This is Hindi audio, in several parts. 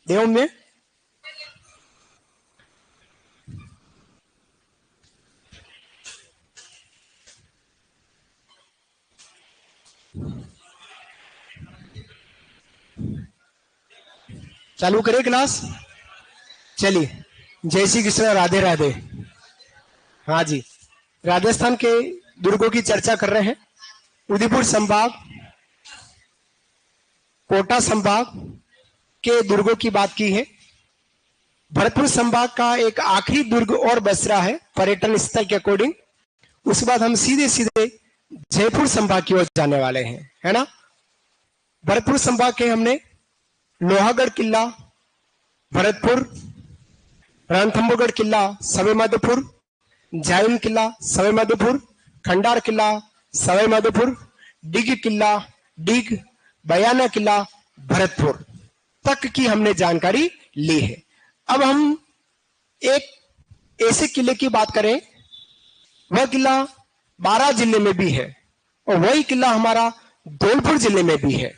देव में चालू करें क्लास। चलिए, जय श्री कृष्ण, राधे राधे। हाँ जी, राजस्थान के दुर्गों की चर्चा कर रहे हैं। उदयपुर संभाग, कोटा संभाग के दुर्गों की बात की है। भरतपुर संभाग का एक आखिरी दुर्ग और बच रहा है पर्यटन स्थल के अकॉर्डिंग। उसके बाद हम सीधे सीधे जयपुर संभाग की ओर जाने वाले हैं, है ना। भरतपुर संभाग के हमने लोहागढ़ किला, भरतपुर, रणथंभौगढ़ किला, सवाई माधोपुर, जायन किला, सवाई माधोपुर, खंडार किला, सवाई माधोपुर, डिग किला, डिग, बयाना किला, भरतपुर तक की हमने जानकारी ली है। अब हम एक ऐसे किले की बात करें, वह किला 12 जिले में भी है और वही किला हमारा धौलपुर जिले में भी है।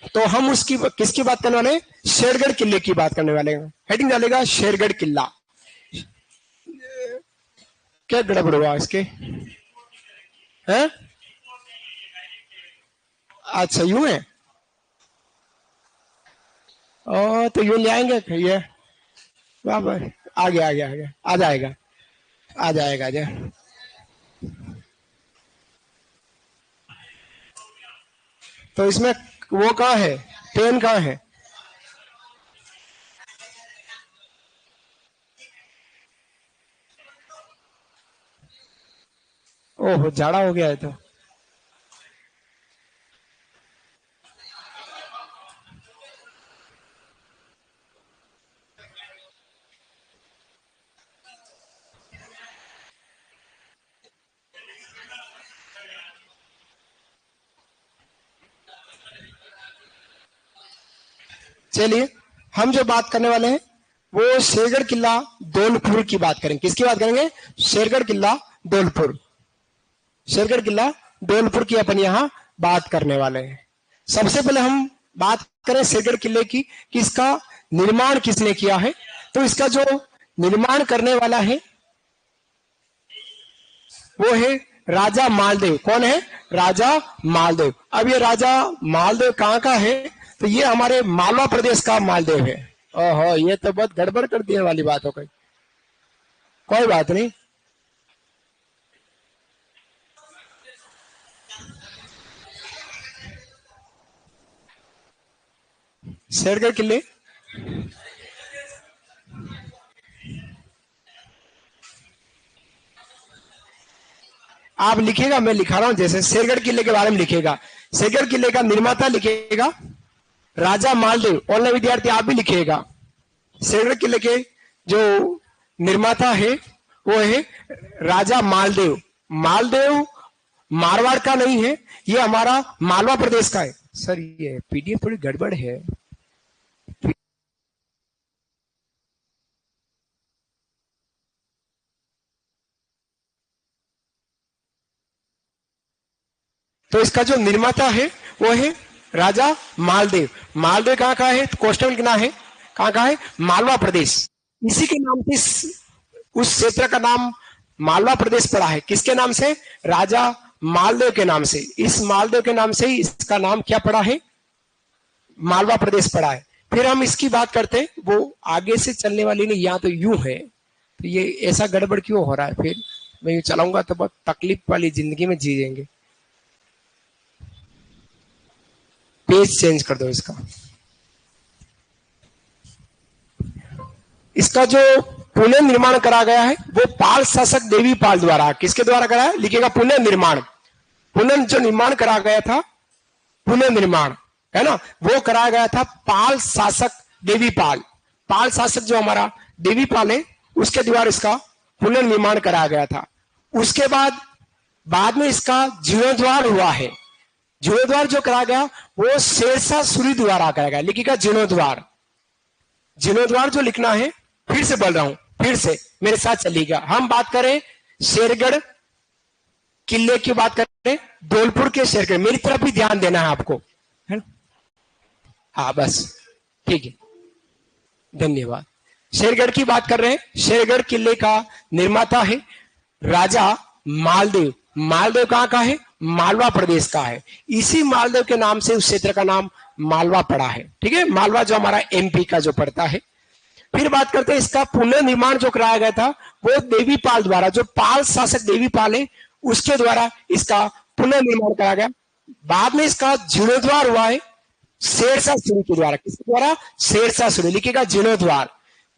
तो हम उसकी किसकी बात करने वाले हैं? शेरगढ़ किले की बात करने वाले हैं। हेडिंग डालेगा शेरगढ़ किला। क्या गड़बड़ हुआ इसके हैं? अच्छा यूं है, तो यूं ले आएंगे ये। वाह भाई, आ गया आ गया आ गया, आ जाएगा आ जाएगा आ जाएगा। तो इसमें वो कहाँ है, पेन कहाँ है? ओहो, झाड़ा हो गया है तो। चलिए, हम जो बात करने वाले हैं वो शेरगढ़ किला धौलपुर की बात करेंगे। किसकी बात करेंगे? शेरगढ़ किला धौलपुर। शेरगढ़ किला धौलपुर की अपन यहाँ बात करने वाले हैं। सबसे पहले हम बात करें शेरगढ़ किले की कि इसका निर्माण किसने किया है। तो इसका जो निर्माण करने वाला है वो है राजा मालदेव। कौन है? राजा मालदेव। अब ये राजा मालदेव कहाँ का है? तो ये हमारे मालवा प्रदेश का मालदेव है। ओहो, ये तो बहुत गड़बड़ कर देने वाली बात हो गई। कोई बात नहीं, शेरगढ़ किले आप लिखिएगा, मैं लिखा रहा हूं जैसे शेरगढ़ किले के बारे में लिखिएगा। शेरगढ़ किले का निर्माता लिखिएगा राजा मालदेव। ऑनलाइन विद्यार्थी आप भी लिखिएगा। शेरगढ़ किले के जो निर्माता है वो है राजा मालदेव। मालदेव मारवाड़ का नहीं है, ये हमारा मालवा प्रदेश का है। सर ये पीडीएफ थोड़ी गड़बड़ है। तो इसका जो निर्माता है वो है राजा मालदेव। मालदेव कहाँ का है? कोस्टल किला है। कहाँ का है? मालवा प्रदेश। इसी के नाम से उस क्षेत्र का नाम मालवा प्रदेश पड़ा है। किसके नाम से? राजा मालदेव के नाम से। इस मालदेव के नाम से ही इसका नाम क्या पड़ा है? मालवा प्रदेश पड़ा है। फिर हम इसकी बात करते हैं, वो आगे से चलने वाली नहीं, यहाँ तो यूं है। तो ये ऐसा गड़बड़ क्यों हो रहा है? फिर मैं यूं चलाऊंगा तो बहुत तकलीफ वाली जिंदगी में जिएंगे। पेज चेंज कर दो इसका। इसका जो पुनर्निर्माण करा गया है वो पाल शासक देवी पाल द्वारा। किसके द्वारा करा है? लिखिएगा पुनर्निर्माण। पुनः जो निर्माण करा गया था, पुनर्निर्माण है ना, वो कराया गया था पाल शासक देवी पाल। पाल शासक जो हमारा देवी पाल है उसके द्वारा इसका पुनर्निर्माण कराया गया था। उसके बाद में इसका जीर्णोद्धार हुआ है। जीर्णोद्धार जो कराया गया वो शेरशाह सूरी द्वारा कराया गया। लिखिएगा जीर्णोद्धार। जीर्णोद्धार जो लिखना है, फिर से बोल रहा हूं, फिर से मेरे साथ चलिएगा। हम बात करें शेरगढ़ किले की बात करें, धौलपुर के शेरगढ़, मेरी तरफ भी ध्यान देना है आपको, है ना? हाँ बस ठीक है, धन्यवाद। शेरगढ़ की बात कर रहे हैं। शेरगढ़ किले का निर्माता है राजा मालदेव। मालदेव कहाँ का है? मालवा प्रदेश का है। इसी मालदेव के नाम से उस क्षेत्र का नाम मालवा पड़ा है। ठीक है, मालवा जो हमारा एमपी का जो पड़ता है। फिर बात करते हैं इसका पुनर्निर्माण जो कराया गया था वो देवीपाल द्वारा, जो पाल शासक देवीपाल है उसके द्वारा इसका पुनर्निर्माण कराया गया। बाद में इसका जीर्णोद्वार हुआ है शेरशाह सूरी के द्वारा। किसके द्वारा? शेरशाह सूरी। लिखिएगा जीर्णोद्वार,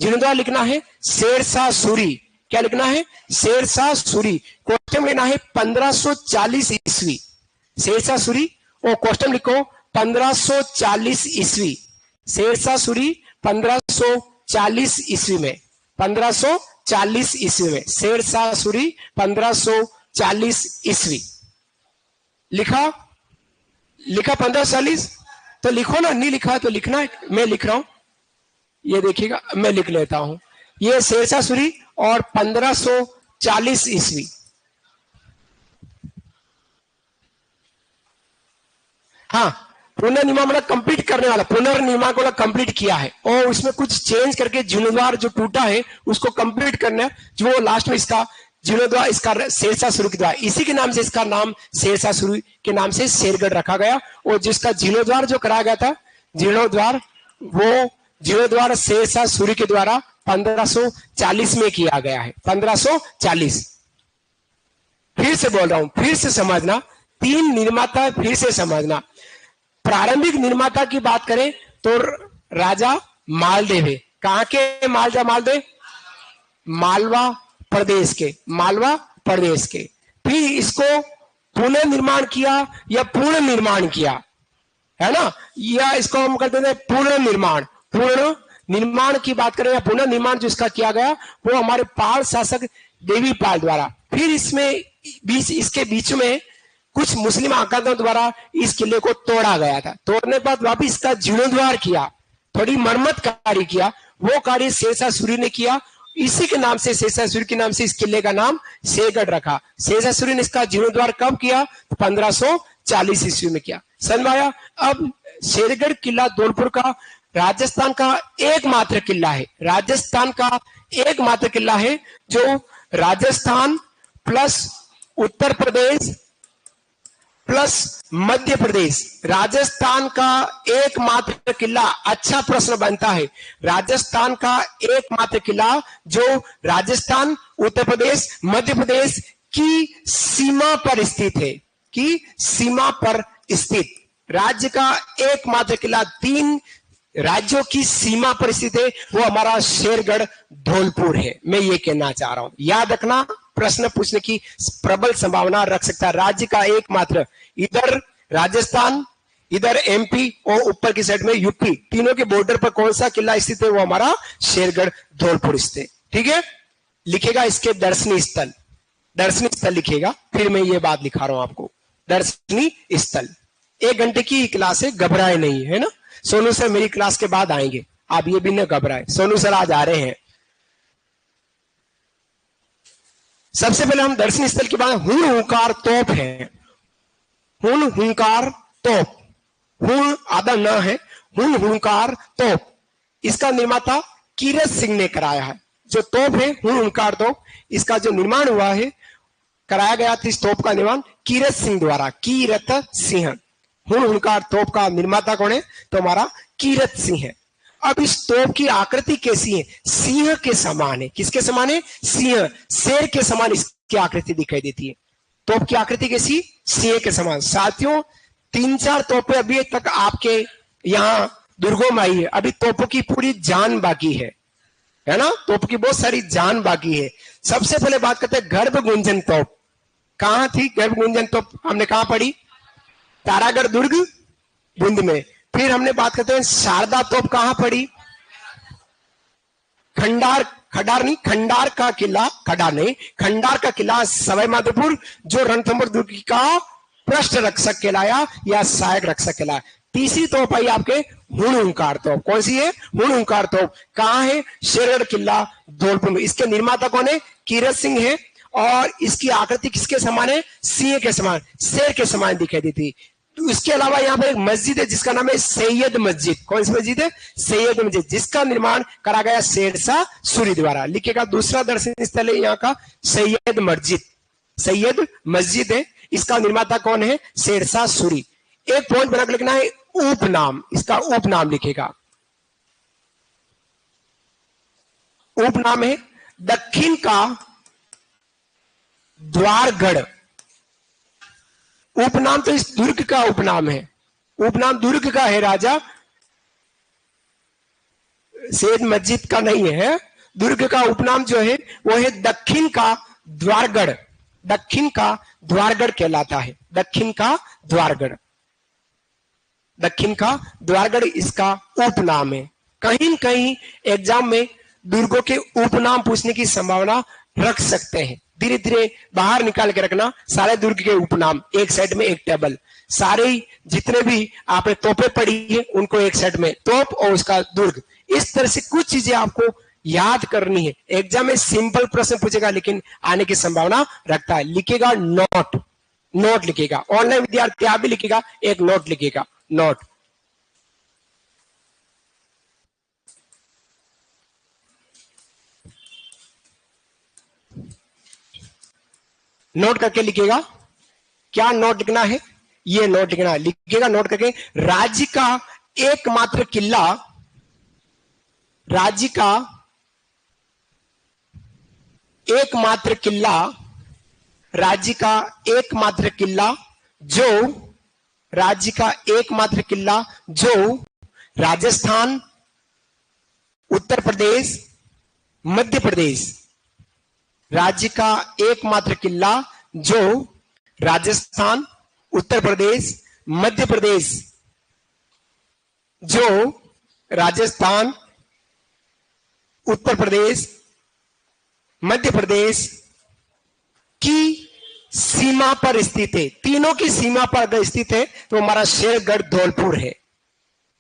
जीर्णोद्वार लिखना है शेरशाह सूरी। क्या लिखना है? शेरशाह सूरी। क्वेश्चन लेना है 1540 ईस्वी। शेरशाह सूरी और क्वेश्चन लिखो 1540 ईस्वी। शेरशाह सूरी 1540 ईस्वी में, 1540 ईस्वी में शेरशाह सूरी 1540 ईस्वी। लिखा 1540 तो लिखो ना, नहीं लिखा तो लिखना है, मैं लिख रहा हूं। ये देखिएगा, मैं लिख लेता हूं। ये शेरशाह सूरी और 1540 ईस्वी। हाँ, पुनर्निर्माण मतलब कंप्लीट करने वाला, पुनर्निर्माण को कंप्लीट किया है और उसमें कुछ चेंज करके जीर्णोद्वार जो टूटा है उसको कंप्लीट करना है, जो लास्ट में इसका जीर्णोद्वार, इसका शेरशाह सूरी के द्वारा, इसी के नाम से इसका नाम शेरशाह सूरी के नाम से शेरगढ़ रखा गया। और जिसका जीर्णोद्वार जो कराया गया था, जीर्णोद्वार, वो जीर्णोद्वार शेरशाह सूरी के द्वारा 1540 में किया गया है। 1540। फिर से बोल रहा हूं, फिर से समझना, 3 निर्माता फिर से समझना। प्रारंभिक निर्माता की बात करें तो राजा मालदेव है। कहां के मालदेव? मालवा प्रदेश के, मालवा प्रदेश के। फिर इसको पुनर्निर्माण किया या पूर्ण निर्माण किया, है ना, या इसको हम कहते हैं पूर्ण निर्माण। पूर्ण निर्माण की बात करें या पुनर्निर्माण जो इसका किया गया वो हमारे पाल शासक देवीपाल द्वारा। फिर इसमें इसके बीच में कुछ मुस्लिम आक्रांतों द्वारा इस किले को तोड़ा गया था। तोड़ने के बाद वापिस इसका जीर्णोद्वार किया, थोड़ी मरम्मत कार्य किया, वो कार्य शेरशाह सूरी ने किया। इसी के नाम से, शेरशाह सूरी के नाम से इस किले का नाम शेरगढ़ रखा। शेरशाह सूरी ने इसका जीर्णोद्वार कब किया? 1540 ईस्वी में किया। समझ में आया? अब शेरगढ़ किला धौलपुर का राजस्थान का एकमात्र किला है। राजस्थान का एकमात्र किला है जो राजस्थान प्लस उत्तर प्रदेश प्लस मध्य प्रदेश, राजस्थान का एकमात्र किला। अच्छा प्रश्न बनता है, राजस्थान का एकमात्र किला जो राजस्थान, उत्तर प्रदेश, मध्य प्रदेश की सीमा पर स्थित है, की सीमा पर स्थित राज्य का एकमात्र किला, 3 राज्यों की सीमा पर स्थित है, वो हमारा शेरगढ़ धौलपुर है। मैं ये कहना चाह रहा हूं, याद रखना, प्रश्न पूछने की प्रबल संभावना रख सकता है। राज्य का एकमात्र, इधर राजस्थान, इधर एमपी और ऊपर की साइड में यूपी, तीनों के बॉर्डर पर कौन सा किला स्थित है? वो हमारा शेरगढ़ धौलपुर स्थित। ठीक है, लिखेगा इसके दर्शनीय स्थल, दर्शनीय स्थल लिखेगा। फिर मैं ये बात लिखा रहा हूं आपको, दर्शनीय स्थल। 1 घंटे की क्लास है, घबराए नहीं, है ना। सोनू सर मेरी क्लास के बाद आएंगे, आप ये भी न घबराए, सोनू सर आज आ रहे हैं। सबसे पहले हम दर्शनीय स्थल की बात, हुन हुंकार तोप है। हुन हुंकार तोप, हुन आधा न है, हुन हुंकार तोप, इसका निर्माता कीरत सिंह ने कराया है। जो तोप है हुन हुंकार तोप, इसका जो निर्माण हुआ है, कराया गया था इस तोप का निर्माण कीरत सिंह द्वारा। कीरत सिंह, हुन हुंकार तोप का निर्माता कौन है? तो हमारा कीरत सिंह है। अब इस तोप की आकृति कैसी है? सिंह के समान है। किसके समान है? सिंह, शेर के समान इसकी आकृति दिखाई देती है। तोप की आकृति कैसी? सिंह के समान। साथियों 3-4 तोपें अभी तक आपके यहाँ दुर्गों में आई है, अभी तोपों की पूरी जान बाकी है ना, तोप की बहुत सारी जान बाकी है। सबसे पहले बात करते हैं गर्भ गुंजन तोप। कहां थी गर्भ गुंजन तोप? हमने कहां पढ़ी? तारागढ़ दुर्ग बूंद में। फिर हमने बात करते हैं शारदा तोप, कहां पड़ी? खंडार का किला, खंडार नहीं, खंडार का किला सवाई माधोपुर, जो रणथंभौर दुर्ग का पृष्ठ रक्षक कहलाया या सहायक रक्षक कहलाया। तीसरी तोप आई आपके हुन हुंकार तोप। कौन सी है? हुन हुंकार तोप। कहां है? शेरगढ़ किला धौलपुर में। इसके निर्माता कौन है? कीरत सिंह है। और इसकी आकृति किसके समान है? सिंह के समान, शेर के समान दिखाई देती। तो इसके अलावा यहाँ पर एक मस्जिद है जिसका नाम है सैयद मस्जिद। कौन सी मस्जिद है? सैयद मस्जिद, जिसका निर्माण करा गया शेरशाह सूरी द्वारा। लिखेगा दूसरा दर्शनीय स्थल है यहाँ का सैयद मस्जिद, सैयद मस्जिद है, इसका निर्माता कौन है? शेरशाह सूरी। एक पॉइंट बनाकर लिखना है उपनाम, इसका उपनाम लिखेगा। उपनाम है दक्षिण का द्वारगढ़। उपनाम तो इस दुर्ग का उपनाम है, उपनाम दुर्ग का है राजा, सैयद मस्जिद का नहीं है। दुर्ग का उपनाम जो है वो है दक्षिण का द्वारगढ़, दक्षिण का द्वारगढ़ कहलाता है, दक्षिण का द्वारगढ़, दक्षिण का द्वारगढ़ इसका उपनाम है। कहीं न कहीं एग्जाम में दुर्गों के उपनाम पूछने की संभावना रख सकते हैं। धीरे धीरे बाहर निकाल के रखना सारे दुर्ग के उपनाम, एक सेट में एक टेबल, सारे जितने भी आपने तोपें पढ़ी है उनको एक सेट में, तोप और उसका दुर्ग। इस तरह से कुछ चीजें आपको याद करनी है। एग्जाम में सिंपल प्रश्न पूछेगा लेकिन आने की संभावना रखता है। लिखेगा नोट, नोट लिखेगा। ऑनलाइन विद्यार्थी आप भी लिखेगा, एक नोट लिखेगा, नोट। नोट करके लिखेगा। क्या नोट लिखना है? ये नोट लिखना है, लिखेगा नोट करके। राज्य का एकमात्र किला, राज्य का एकमात्र किला, राज्य का एकमात्र किला जो, राज्य का एकमात्र किला जो राजस्थान, उत्तर प्रदेश, मध्य प्रदेश, राज्य का एकमात्र किला जो राजस्थान, उत्तर प्रदेश, मध्य प्रदेश, जो राजस्थान, उत्तर प्रदेश, मध्य प्रदेश की सीमा पर स्थित है। तीनों की सीमा पर अगर स्थित है तो हमारा शेरगढ़ धौलपुर है।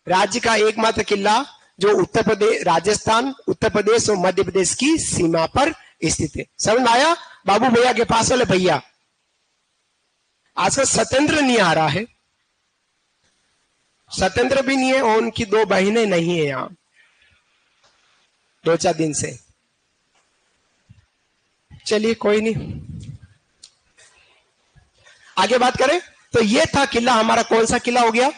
राज्य का एकमात्र किला जो उत्तर प्रदेश, राजस्थान, उत्तर प्रदेश और मध्य प्रदेश की सीमा पर स्थित है। समझ में आया? बाबू भैया के पास वाले भैया, आजकल सत्येंद्र नहीं आ रहा है, सत्येंद्र भी नहीं है और उनकी दो बहनें नहीं है यहां 2-4 दिन से। चलिए कोई नहीं, आगे बात करें। तो ये था किला हमारा, कौन सा किला हो गया?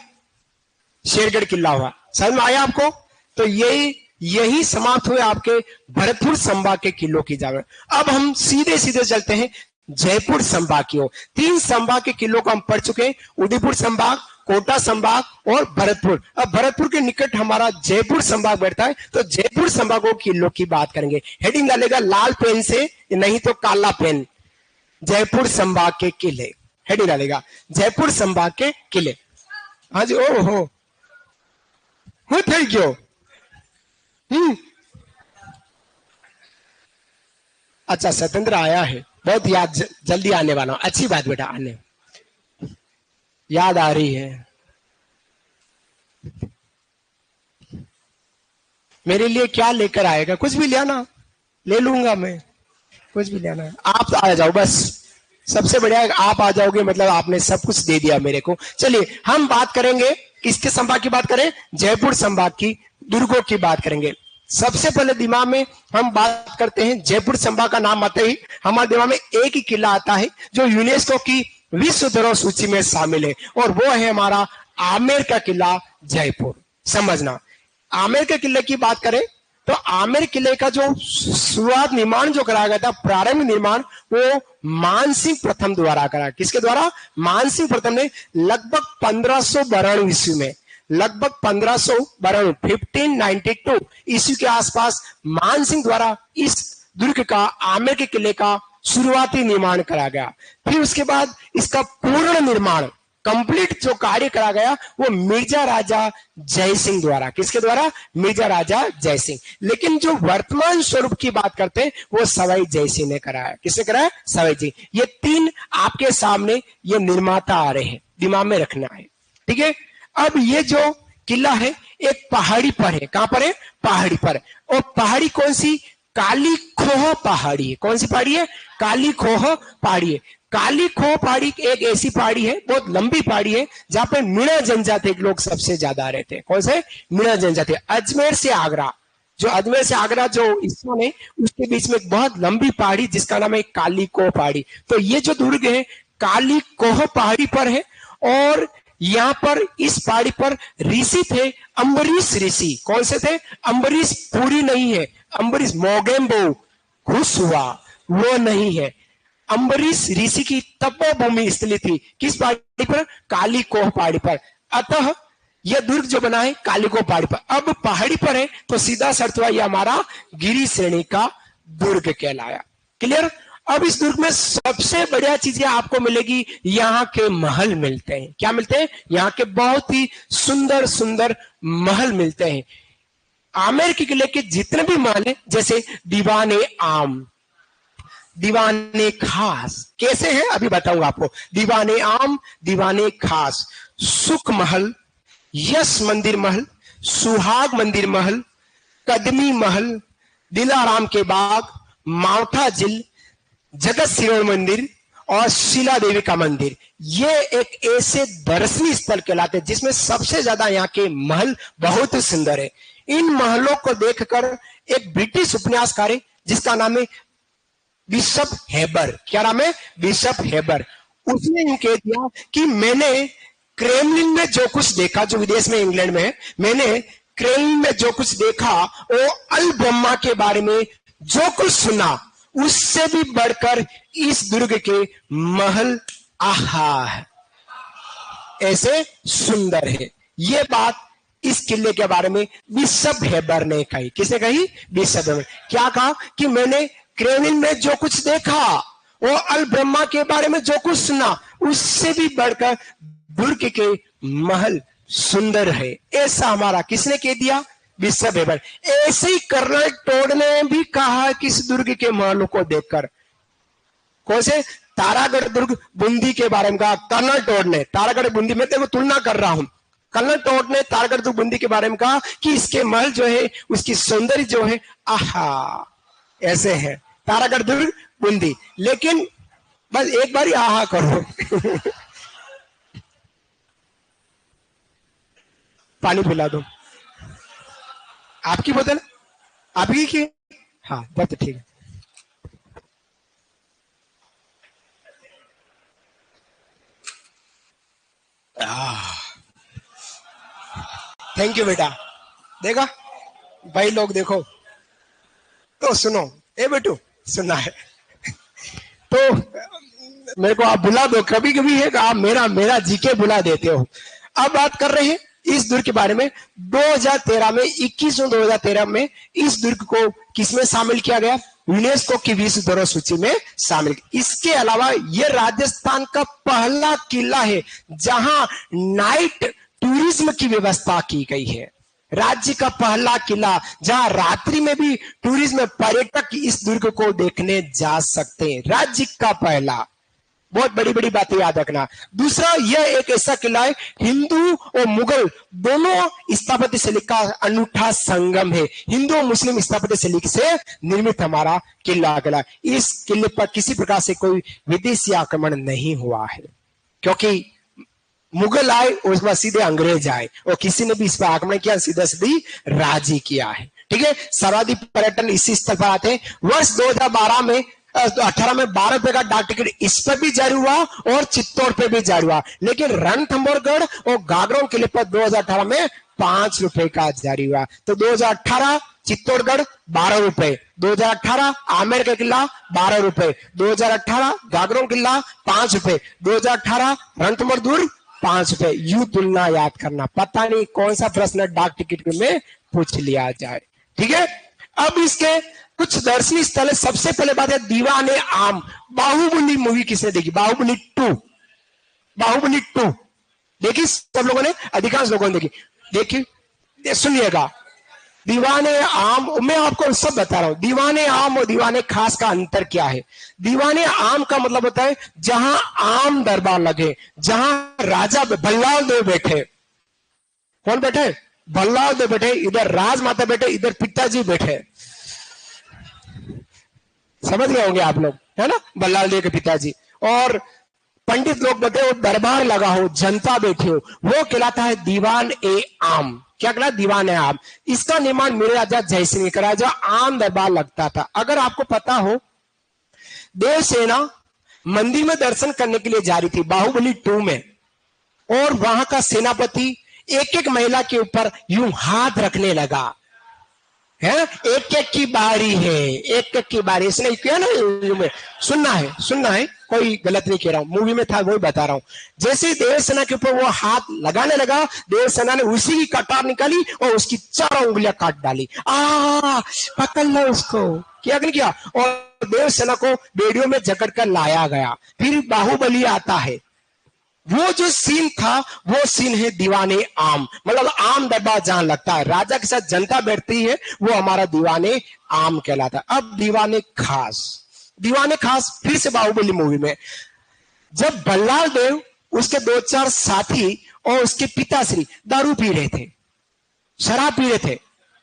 शेरगढ़ किला हुआ। समझ में आया आपको? तो यही समाप्त हुए आपके भरतपुर संभाग के किलों की जागरण। अब हम सीधे सीधे चलते हैं जयपुर संभाग की ओर। 3 संभाग के किलों को हम पढ़ चुके हैं, उदयपुर संभाग, कोटा संभाग और भरतपुर। अब भरतपुर के निकट हमारा जयपुर संभाग बैठता है, तो जयपुर संभागों के किलों की बात करेंगे। हेडिंग डालेगा लाल पेन से, नहीं तो काला पेन, जयपुर संभाग के किले। हेडिंग डालेगा जयपुर संभाग के किले। हाँ जी, ओहो थैंक यू। अच्छा सत्येंद्र आया है, बहुत याद जल्दी आने वाला हूं। अच्छी बात बेटा, आने याद आ रही है। मेरे लिए क्या लेकर आएगा? कुछ भी ले आना, ले लूंगा मैं, कुछ भी ले आना। आप आ जाओ बस, सबसे बढ़िया आप आ जाओगे मतलब आपने सब कुछ दे दिया मेरे को। चलिए हम बात करेंगे, किसके संभाग की बात करें? जयपुर संभाग की दुर्गों की बात करेंगे। सबसे पहले दिमाग में हम बात करते हैं, जयपुर संभाग का नाम आते ही हमारे दिमाग में एक ही किला आता है जो यूनेस्को की विश्व धरोहर सूची में शामिल है, और वो है हमारा आमेर का किला जयपुर। समझना, आमेर के किले की बात करें तो आमेर किले का जो शुरुआत निर्माण जो कराया गया था, प्रारंभिक निर्माण, वो मानसिंह प्रथम द्वारा करा। किसके द्वारा? मानसिंह प्रथम ने लगभग 1592 ईस्वी में, लगभग 1592 ईस्वी के आसपास मानसिंह द्वारा इस दुर्ग का, आमेर के किले का शुरुआती निर्माण करा गया। फिर उसके बाद इसका पूर्ण निर्माण, कंप्लीट जो कार्य करा गया वो मिर्जा राजा जयसिंह द्वारा। किसके द्वारा? मिर्जा राजा जयसिंह। लेकिन जो वर्तमान स्वरूप की बात करते हैं वो सवाई जयसिंह ने कराया। किसने कराया? सवाई जी। ये 3 आपके सामने ये निर्माता आ रहे हैं, दिमाग में रखना है, ठीक है। अब ये जो किला है एक पहाड़ी पर है। कहां पर है? पहाड़ी पर। और पहाड़ी कौन सी? काली खोह पहाड़ी है। कौन सी पहाड़ी है? काली खोह पहाड़ी है। काली खोह पहाड़ी एक ऐसी पहाड़ी है, बहुत लंबी पहाड़ी है, जहां पे मीणा जनजाति के लोग सबसे ज्यादा रहते हैं। कौन से? मीणा जनजाति। अजमेर से आगरा, जो अजमेर से आगरा जो हिस्सा है, उसके बीच में एक बहुत लंबी पहाड़ी जिसका नाम है काली कोह पहाड़ी। तो ये जो दुर्ग है काली कोह पहाड़ी पर है, और यहाँ पर इस पहाड़ी पर ऋषि थे अम्बरीश ऋषि। कौन से थे? अम्बरीश पूरी नहीं है, अम्बरीश मोगेम्बो खुश हुआ वो नहीं है। अम्बरीश ऋषि की तपोभूमि स्थली थी किस पहाड़ी पर? काली कोह पहाड़ी पर। अतः यह दुर्ग जो बना है काली कोह पहाड़ी पर। अब पहाड़ी पर है तो सीधा शर्त हुआ यह हमारा गिरी श्रेणी का दुर्ग कहलाया। क्लियर? अब इस दुर्ग में सबसे बढ़िया चीजें आपको मिलेगी, यहाँ के महल मिलते हैं। क्या मिलते हैं? यहाँ के बहुत ही सुंदर सुंदर महल मिलते हैं। आमेर के किले के जितने भी महल हैं, जैसे दीवाने आम, दीवाने खास, कैसे हैं अभी बताऊंगा आपको। दीवाने आम, दीवाने खास, सुख महल, यश मंदिर महल, सुहाग मंदिर महल, कदमी महल, दिलाराम के बाग, मावठा झील, जगत शिरोमणि मंदिर और शिला देवी का मंदिर, ये एक ऐसे दर्शनीय स्थल कहलाते हैं जिसमें सबसे ज्यादा यहाँ के महल बहुत ही सुंदर है। इन महलों को देखकर एक ब्रिटिश उपन्यासकार है जिसका नाम है बिशप हेबर। क्या नाम है? Bishop Heber. उसने यूं कह दिया कि मैंने क्रेमलिन में जो कुछ देखा, जो विदेश में इंग्लैंड में है, मैंने क्रेमलिन में जो कुछ देखा वो अल ब्रह्मा के बारे में जो कुछ सुना उससे भी बढ़कर इस दुर्ग के महल आहा ऐसे सुंदर है। ये बात इस किले के बारे में बिशप हेबर ने कही। किसने कही? Bishop Heber. क्या कहा? कि मैंने क्रेमलिन में जो कुछ देखा वो अल ब्रह्मा के बारे में जो कुछ सुना उससे भी बढ़कर दुर्ग के महल सुंदर है। ऐसा हमारा किसने कह दिया? Bishop Heber. ऐसे ही कर्नल टोड ने भी कहा कि इस दुर्ग के महलों को देखकर। कौन से? तारागढ़ दुर्ग बूंदी के बारे में कहा कर्नल टोड ने। तारागढ़ बूंदी में देखो तुलना कर रहा हूं, कर्नल टोड ने तारागढ़ दुर्ग बूंदी के बारे में कहा कि इसके महल जो है उसकी सौंदर्य जो है आहा ऐसे है, तारागढ़ दुर्ग बूंदी। लेकिन बस एक बार ही आहा करो पानी पिला दो। आपकी बोतल? आपकी की? हाँ बस ठीक है। थैंक यू बेटा। देखा भाई लोग, देखो तो सुनो, ए बेटू सुनना है तो मेरे को आप बुला दो, कभी कभी है आप मेरा जीके बुला देते हो। अब बात कर रहे हैं इस दुर्ग के बारे में। 2013 में 21 जून 2013 में इस दुर्ग को किसमें शामिल किया गया? यूनेस्को की विश्व धरोहर सूची में शामिल। इसके अलावा यह राजस्थान का पहला किला है जहां नाइट टूरिज्म की व्यवस्था की गई है। राज्य का पहला किला जहां रात्रि में भी टूरिज्म पर्यटक इस दुर्ग को देखने जा सकते हैं। राज्य का पहला, बहुत बड़ी बड़ी बातें याद रखना। दूसरा, यह एक ऐसा किला है हिंदू और मुगल दोनों स्थापत्य शैली का अनूठा संगम है। हिंदू और मुस्लिम स्थापत्य शैली से निर्मित हमारा किला किला। इस किले पर किसी प्रकार से कोई विदेशी आक्रमण नहीं हुआ है, क्योंकि मुगल आए और उसके बाद सीधे अंग्रेज आए और किसी ने भी इस पर आक्रमण किया, सीधा सीधी राजी किया है। ठीक है, सर्वाधिक पर्यटन इसी स्थल पर आते हैं। वर्ष 2012 में 18 में 12 रुपए का डाक टिकट इस पर भी जारी हुआ और चित्तौड़ पे भी जारी हुआ। लेकिन रणथंभौरगढ़ और गागरोन किले पर 2018 में 5 रुपए का जारी हुआ। तो 2018 चित्तौड़गढ़ 12 रुपए, 2018 आमेर का किला 12 रुपए, 2018 गागरोन किला 5 रुपए, 2018 रणथंभौर दुर्ग 5 रुपए। यू तुलना याद करना, पता नहीं कौन सा प्रश्न डाक टिकट में पूछ लिया जाए। ठीक है, अब इसके कुछ दर्शनीय स्थल है। सबसे पहले बात है दीवाने आम। बाहुबली मूवी किसने देखी? बाहुबली 2, बाहुबली 2 देखी सब लोगों ने? अधिकांश लोगों ने देखी। देखिए सुनिएगा, दीवाने आम, मैं आपको सब बता रहा हूं। दीवाने आम और दीवाने खास का अंतर क्या है? दीवाने आम का मतलब होता है जहां आम दरबार लगे, जहां राजा भल्लाल देव बैठे। कौन बैठे? भल्लाल देव बैठे, इधर राजमाता बैठे, इधर पिताजी बैठे। समझ गए होंगे आप लोग, है ना, बल्लाल देव के पिताजी। और पंडित लोग बैठे हो, दरबार लगा हो, जनता बैठी हो, वो कहलाता है दीवान ए आम। क्या कहलाता? दीवान ए आम। इसका निर्माण मेरे राजा जयसिंह ने कराया, जो आम दरबार लगता था। अगर आपको पता हो, देवसेना मंदिर में दर्शन करने के लिए जा रही थी बाहुबली 2 में, और वहां का सेनापति एक एक महिला के ऊपर यूं हाथ रखने लगा, है, एक एक की बारी है, एक एक की बारी। इसने किया ना, सुनना है, कोई गलत नहीं कह रहा हूं, मूवी में था वही बता रहा हूं। जैसे देवसेना के ऊपर वो हाथ लगाने लगा, देवसेना ने उसी की कटार निकाली और उसकी 4 उंगलियां काट डाली। पकड़ लो उसको, क्या नहीं किया, और देवसेना को बेड़ियों में जकड़ कर लाया गया। फिर बाहुबली आता है। वो जो सीन था वो सीन है दीवाने आम, मतलब आम दरबार जहां लगता है, राजा के साथ जनता बैठती है, वो हमारा दीवाने आम कहलाता है। अब दीवाने खास फिर से बाहुबली मूवी में, जब बल्लाल देव, उसके 2-4 साथी और उसके पिताश्री दारू पी रहे थे, शराब पी रहे थे,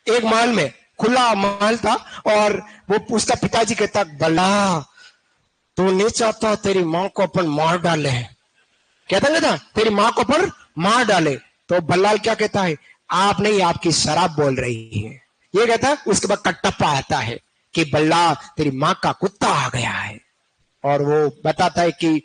एक महल में, खुला महल था, और वो उसका पिताजी कहता, बल्ला तू नहीं चाहता तेरी मां को अपन मार डाले, कहता नहीं था तेरी मां को पर मार डाले, तो बल्लाल क्या कहता है, आप नहीं, आपकी शराब बोल रही है, ये कहता है। उसके बाद कटप्पा आता है कि बल्ला तेरी मां का कुत्ता आ गया है, और वो बताता है कि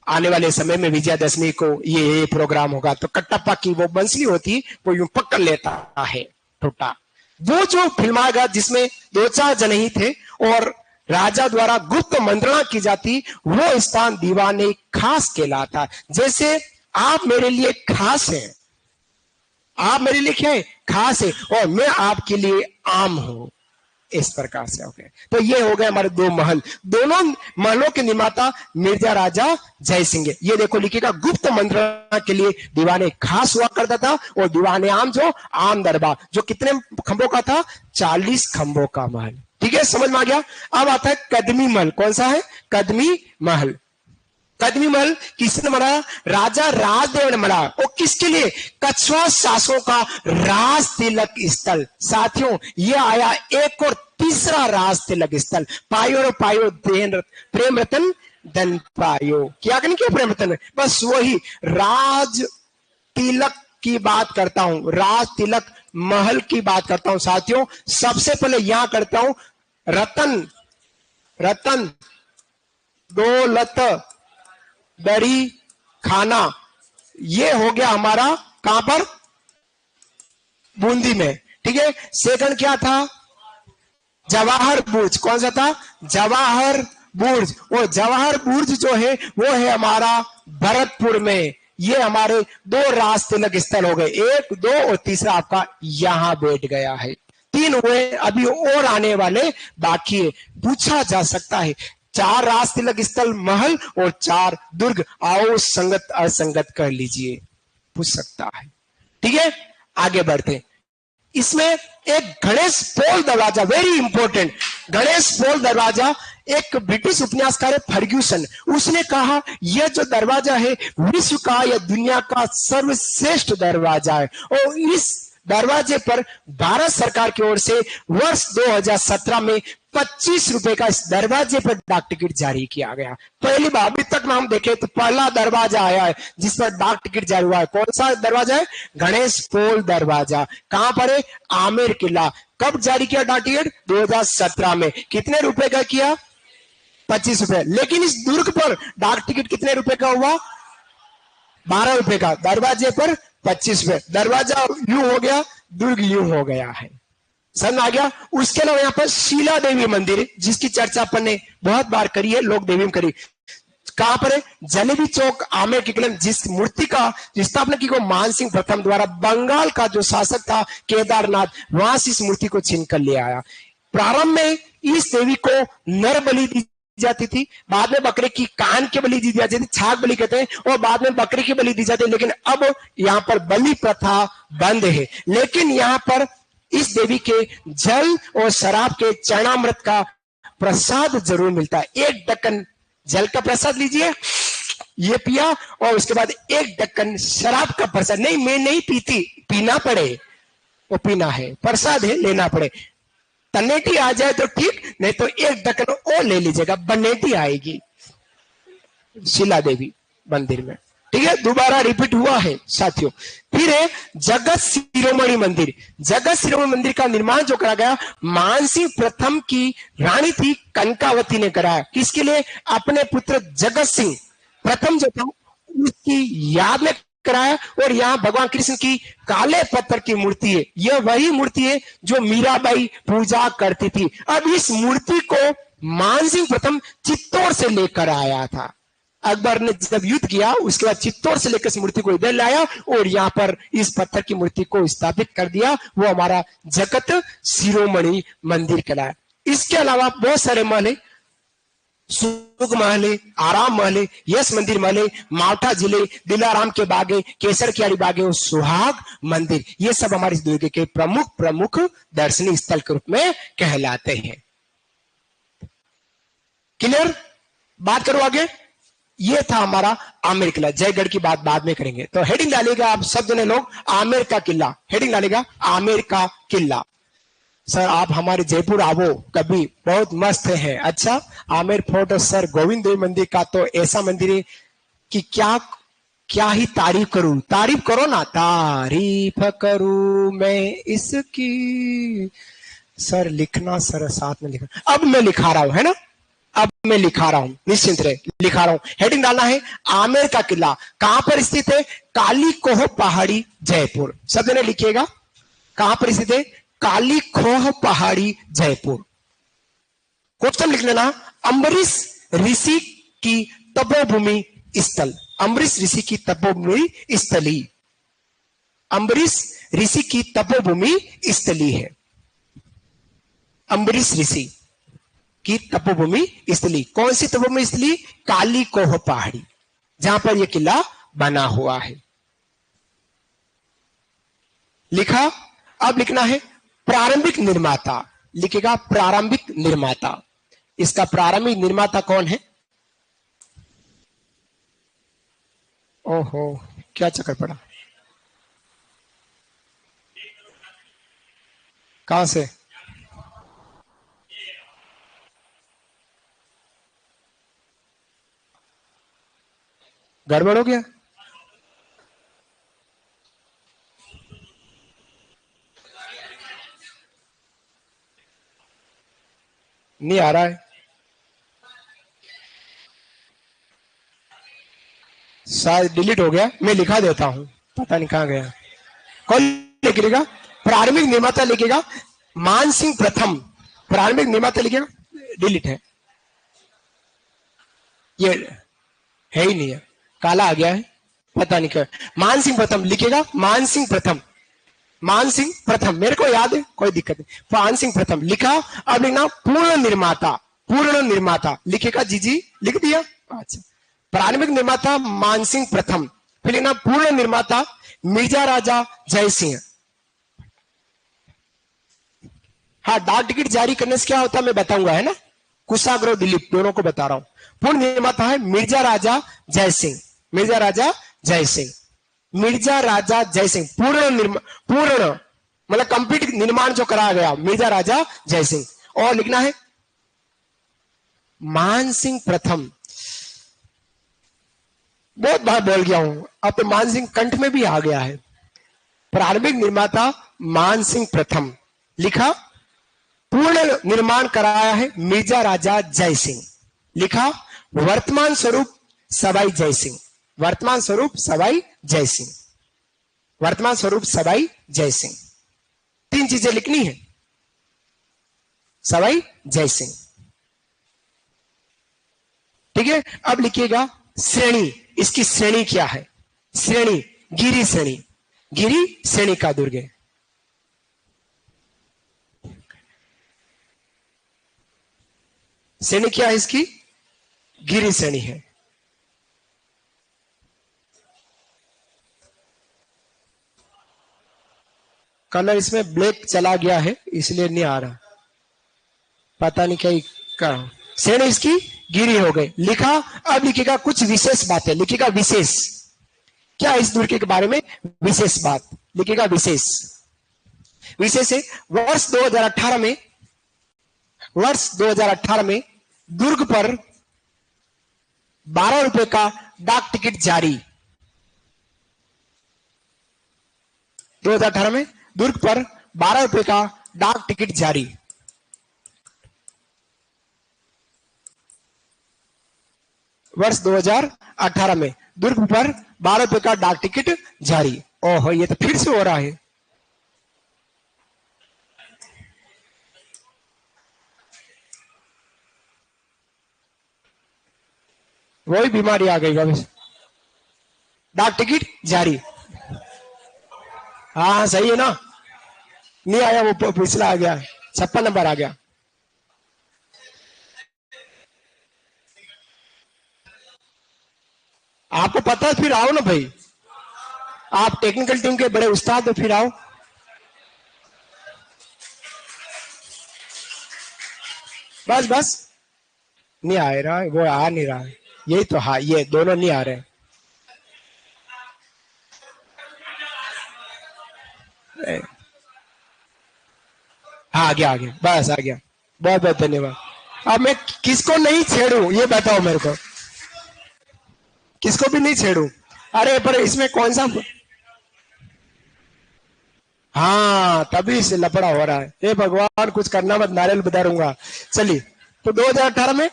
आने वाले समय में विजयादशमी को ये प्रोग्राम होगा, तो कटप्पा की वो बंसली होती, वो यूं पकड़ लेता है ठुटा। वो जो फिल्माया गया जिसमें 2-4 जने ही थे और राजा द्वारा गुप्त मंत्रणा की जाती, वो स्थान दीवाने खास कहलाता। जैसे आप मेरे लिए खास हैं, आप मेरे लिए क्या है, खास है, और मैं आपके लिए आम हूं, इस प्रकार से। ओके, तो ये हो गए हमारे 2 महल। दोनों महलों के निर्माता मिर्जा राजा जयसिंह। ये देखो लिखेगा, गुप्त मंत्रणा के लिए दीवाने खास हुआ करता था, और दीवाने आम जो आम दरबार, जो कितने खंभों का था, 40 खंभों का महल। ठीक है, समझ में आ गया। अब आता है कदमी महल। कौन सा है? कदमी महल। कदमी महल किसने बनाया? राजा राजदेव ने बनाया। और किसके लिए? कछवा शासकों का राज तिलक स्थल। साथियों, ये आया एक और तीसरा राज तिलक स्थल। पायो पायो प्रेम रतन धन पायो। क्या नहीं किया प्रेम रतन, बस वही राज तिलक की बात करता हूं, राज तिलक महल की बात करता हूं। साथियों, सबसे पहले यहां करता हूं रतन दौलत दरी खाना। ये हो गया हमारा कहां पर? बूंदी में। ठीक है, सेकंड क्या था? जवाहर बुर्ज। कौन सा था? जवाहर बुर्ज। वो जवाहर बुर्ज जो है वो है हमारा भरतपुर में। ये हमारे 2 राज तिलक स्थल हो गए, 1, 2 और तीसरा आपका यहां बैठ गया है। 3 हुए, अभी और आने वाले बाकी है। पूछा जा सकता है 4 राज तिलक स्थल महल और 4 दुर्ग, आओ संगत असंगत कर लीजिए, पूछ सकता है। ठीक है, आगे बढ़ते। इसमें एक गणेश पोल दरवाजा, वेरी इंपॉर्टेंट, गणेश पोल दरवाजा। एक ब्रिटिश उपन्यासकार है फर्ग्यूसन, उसने कहा यह जो दरवाजा है विश्व का या दुनिया का सर्वश्रेष्ठ दरवाजा है। और इस दरवाजे पर भारत सरकार की ओर से वर्ष 2017 में 25 रुपए का इस दरवाजे पर डाक टिकट जारी किया गया। पहली बार, अभी तक हम देखें तो पहला दरवाजा आया है जिस पर डाक टिकट जारी हुआ है। कौन सा दरवाजा है? गणेश पोल दरवाजा। कहां पर है? आमेर किला। कब जारी किया डाक टिकट? 2017 में। कितने रुपए का किया? 25 रुपए। लेकिन इस दुर्ग पर डाक टिकट कितने रुपए का हुआ? 12 रुपए का। दरवाजे पर 25 रुपए। दरवाजा यूं हो गया, दुर्ग यूं हो गया है। समझ आ गया। उसके अलावा यहाँ पर शीला देवी मंदिर, जिसकी चर्चा अपन ने बहुत बार करी है, लोक देवी में करी। कहां पर है? जलेबी चौक, आमेर के किले। जिस मूर्ति का स्थापना की को मानसिंह प्रथम द्वारा बंगाल का जो शासक था केदारनाथ, वहां से इस मूर्ति को छीन कर ले आया। प्रारंभ में इस देवी को नर बलि दी जाती थी, बाद में बकरे की कान की बलि दी जाती थी, छाग बलि कहते हैं, और बाद में बकरे की बलि दी जाती है। लेकिन अब यहाँ पर बलि प्रथा बंद है। लेकिन यहाँ पर इस देवी के जल और शराब के चरणामृत का प्रसाद जरूर मिलता है। 1 ढक्कन जल का प्रसाद लीजिए, ये पिया, और उसके बाद 1 ढक्कन शराब का प्रसाद। नहीं, मैं नहीं पीती, पीना पड़े, वो पीना है, प्रसाद है, लेना पड़े। तनेटी आ जाए तो ठीक, नहीं तो एक ढक्कन और ले लीजिएगा, बनेटी आएगी शिला देवी मंदिर में। ठीक है, दोबारा रिपीट हुआ है साथियों। फिर है जगत शिरोमणि मंदिर। जगत शिरोमणि मंदिर का निर्माण जो करा गया, मानसिंह प्रथम की रानी थी कनकावती ने कराया। किसके लिए? अपने पुत्र जगत सिंह प्रथम जो था उसकी याद में कराया। और यहाँ भगवान कृष्ण की काले पत्थर की मूर्ति है, यह वही मूर्ति है जो मीराबाई पूजा करती थी। अब इस मूर्ति को मानसिंह प्रथम चित्तौड़ से लेकर आया था। अकबर ने जब युद्ध किया उसके बाद चित्तौड़ से लेकर इस मूर्ति को इधर लाया और यहाँ पर इस पत्थर की मूर्ति को स्थापित कर दिया। वो हमारा जगत शिरोमणि मंदिर कहलाया। इसके अलावा बहुत सारे महल है, सुख महल है, आराम महल है, यश मंदिर महल है, मावठा जिले, दिलाराम के बागे, केसर कियारी बागे और सुहाग मंदिर, ये सब हमारे इस दुर्ग के प्रमुख प्रमुख दर्शनीय स्थल के रूप में कहलाते हैं। क्लियर? बात करो आगे। ये था हमारा आमेर किला। जयगढ़ की बात बाद में करेंगे। तो हेडिंग डालेगा आप सब जने लोग, आमेर का किला। हेडिंग डालेगा आमेर का किला। सर आप हमारे जयपुर आवो कभी, बहुत मस्त है। अच्छा, आमेर फोर्ट सर गोविंद देव मंदिर का तो ऐसा मंदिर है कि क्या क्या ही तारीफ करूं। तारीफ करो ना, तारीफ करूं मैं इसकी। सर लिखना, सर साथ में लिखना। अब मैं लिखा रहा हूं, है ना, अब मैं लिखा रहा हूं, निश्चिंत रहे, लिखा रहा हूं। हेडिंग डालना है आमेर का किला। कहां पर स्थित है? काली कोह पहाड़ी, जयपुर। सब जने लिखिएगा, कहां पर स्थित है? काली खोह पहाड़ी, जयपुर। क्वेश्चन लिख लेना, अम्बरीश ऋषि की तपोभूमि स्थल। अम्बरीश ऋषि की तपोभूमि स्थली, अम्बरीश ऋषि की तपोभूमि स्थली है। अम्बरीश ऋषि की तपोभूमि स्थली। कौन सी तपोभूमि स्थली? काली कोह पहाड़ी, जहां पर यह किला बना हुआ है। लिखा। अब लिखना है प्रारंभिक निर्माता। लिखेगा प्रारंभिक निर्माता। इसका प्रारंभिक निर्माता कौन है? ओहो, क्या चक्कर पड़ा? कहां से? गड़बड़ हो गया? नहीं आ रहा है, शायद डिलीट हो गया। मैं लिखा देता हूं, पता नहीं कहां गया। कौन लिखेगा? प्रारंभिक निर्माता लिखेगा मानसिंह प्रथम। प्रारंभिक निर्माता लिखेगा, डिलीट है, ये है ही नहीं है, काला आ गया है, पता नहीं क्या। मानसिंह प्रथम लिखेगा, मानसिंह प्रथम, मानसिंह प्रथम, मेरे को याद है, कोई दिक्कत नहीं। मानसिंह प्रथम लिखा। अब लिखना पूर्ण निर्माता। पूर्ण निर्माता लिखेगा, जी लिख दिया। अच्छा, प्रारंभिक निर्माता मानसिंह प्रथम। फिर लिखना पूर्ण निर्माता मिर्जा राजा जय सिंह। हाँ, डाक टिकट जारी करने से क्या होता है मैं बताऊंगा, है ना। कुशाग्रह दिलीप दोनों को बता रहा हूं। पूर्ण निर्माता है मिर्जा राजा जय सिंह। मिर्जा राजा जय सिंह, मिर्जा राजा जय सिंह। पूर्ण मतलब कंप्लीट निर्माण जो कराया गया, मिर्जा राजा जय सिंह। और लिखना है मानसिंह प्रथम। बहुत बार बोल गया हूं, अब तो मानसिंह कंठ में भी आ गया है। प्रारंभिक निर्माता मानसिंह प्रथम लिखा। पूर्ण निर्माण कराया है मिर्जा राजा जय सिंह। लिखा वर्तमान स्वरूप सवाई जय सिंह। वर्तमान स्वरूप सवाई जय सिंह। वर्तमान स्वरूप सवाई जय सिंह। तीन चीजें लिखनी है, सवाई जय सिंह। ठीक है, अब लिखिएगा श्रेणी। इसकी श्रेणी क्या है? श्रेणी गिरी श्रेणी। गिरी श्रेणी का दुर्ग है। श्रेणी क्या है इसकी? गिरी श्रेणी है। कलर इसमें ब्लैक चला गया है इसलिए नहीं आ रहा, पता नहीं क्या। श्रेणी इसकी गिरी हो गई। लिखा। अब लिखेगा कुछ विशेष बातें। लिखेगा विशेष, क्या इस दुर्ग के बारे में विशेष बात लिखेगा। विशेष, विशेष है वर्ष 2018 में वर्ष 2018 में दुर्ग पर 12 रुपए का डाक टिकट जारी। 2018 में दुर्ग पर 12 रुपए का डाक टिकट जारी। वर्ष 2018 में दुर्ग पर 12 रुपए का डाक टिकट जारी। ओहो, ये तो फिर से हो रहा है। वही बीमारी आ गई वापस। डाक टिकट जारी। हाँ सही है ना, नहीं आया वो पिछला आ गया, 56 नंबर आ गया। आपको पता है, फिर आओ ना भाई, आप टेक्निकल टीम के बड़े उस्ताद हो, फिर आओ। बस बस नहीं आ रहा है, वो आ नहीं रहा है, यही तो। हाँ, ये दोनों नहीं आ रहे। हाँ आ गया, आ गया, बस आ गया। बहुत बहुत धन्यवाद। अब मैं किसको नहीं छेड़ू ये बताओ मेरे को, किसको भी नहीं छेड़ू। अरे पर इसमें कौन सा, हाँ तभी से लफड़ा हो रहा है। हे भगवान, कुछ करना मत, नारियल बधारूंगा। चलिए, तो 2018 में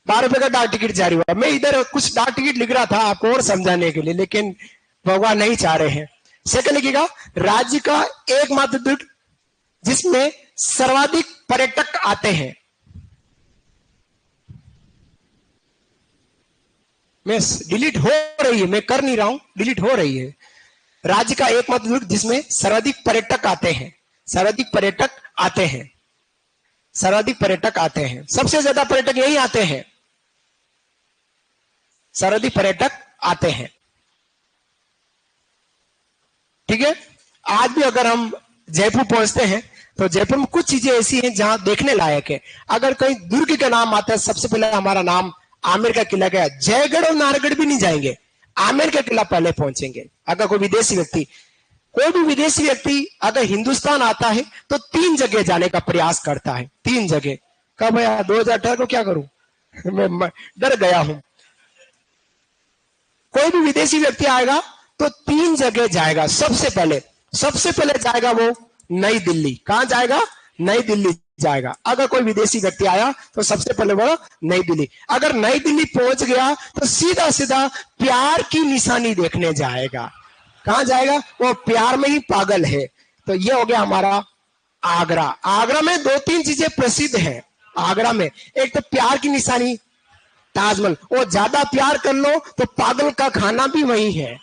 12 रुपए का डाक टिकट जारी हुआ। मैं इधर कुछ डाक टिकट लिख रहा था आपको और समझाने के लिए, लेकिन भगवान नहीं चाह रहे हैं। सेकंड लिखिएगा, राज्य का एकमात्र दुर्ग जिसमें सर्वाधिक पर्यटक आते हैं। मैं डिलीट हो रही है, मैं कर नहीं रहा हूं, डिलीट हो रही है। राज्य का एकमात्र दुर्ग जिसमें सर्वाधिक पर्यटक आते हैं। सर्वाधिक पर्यटक आते हैं, सर्वाधिक पर्यटक आते हैं, सबसे ज्यादा पर्यटक यही आते हैं, सर्वाधिक पर्यटक आते हैं। ठीक है। आज भी अगर हम जयपुर पहुंचते हैं तो जयपुर में कुछ चीजें ऐसी हैं जहां देखने लायक है। अगर कहीं दुर्ग का नाम आता है, सबसे पहले हमारा नाम आमेर का किला गया। जयगढ़ और नाहरगढ़ भी नहीं जाएंगे, आमेर का किला पहले पहुंचेंगे। अगर कोई विदेशी व्यक्ति, कोई भी विदेशी व्यक्ति अगर हिंदुस्तान आता है तो 3 जगह जाने का प्रयास करता है। 3 जगह। कब भैया 2018 को क्या करूं मैं डर गया हूं। कोई भी विदेशी व्यक्ति आएगा तो 3 जगह जाएगा। सबसे पहले जाएगा वो नई दिल्ली। कहां जाएगा? नई दिल्ली जाएगा। अगर कोई विदेशी व्यक्ति आया तो सबसे पहले वो नई दिल्ली। अगर नई दिल्ली पहुंच गया तो सीधा सीधा प्यार की निशानी देखने जाएगा। कहां जाएगा? वो प्यार में ही पागल है। तो ये हो गया हमारा आगरा। आगरा में 2-3 चीजें प्रसिद्ध हैं। आगरा में एक तो प्यार की निशानी ताजमहल, और ज्यादा प्यार कर लो तो पागल का खाना भी वही है।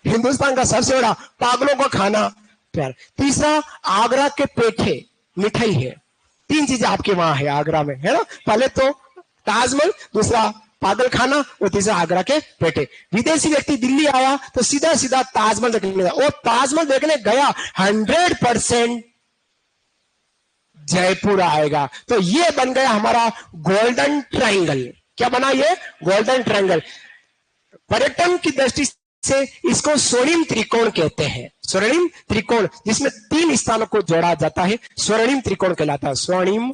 हिंदुस्तान का सबसे बड़ा पागलों का खाना प्यार। तीसरा, आगरा के पेठे, मिठाई है। 3 चीजें आपके वहां है आगरा में, है ना। पहले तो ताजमहल, दूसरा पागल खाना, और तीसरा आगरा के पेठे। विदेशी व्यक्ति दिल्ली आया तो सीधा सीधा ताजमहल देखने गया, और ताजमहल देखने गया 100% जयपुर आएगा। तो ये बन गया हमारा गोल्डन ट्रायंगल। क्या बना ये? Golden triangle. पर्यटन की दृष्टि से इसको स्वर्णिम त्रिकोण कहते हैं। स्वर्णिम त्रिकोण, जिसमें 3 स्थानों को जोड़ा जाता है, स्वर्णिम त्रिकोण कहलाता है। स्वर्णिम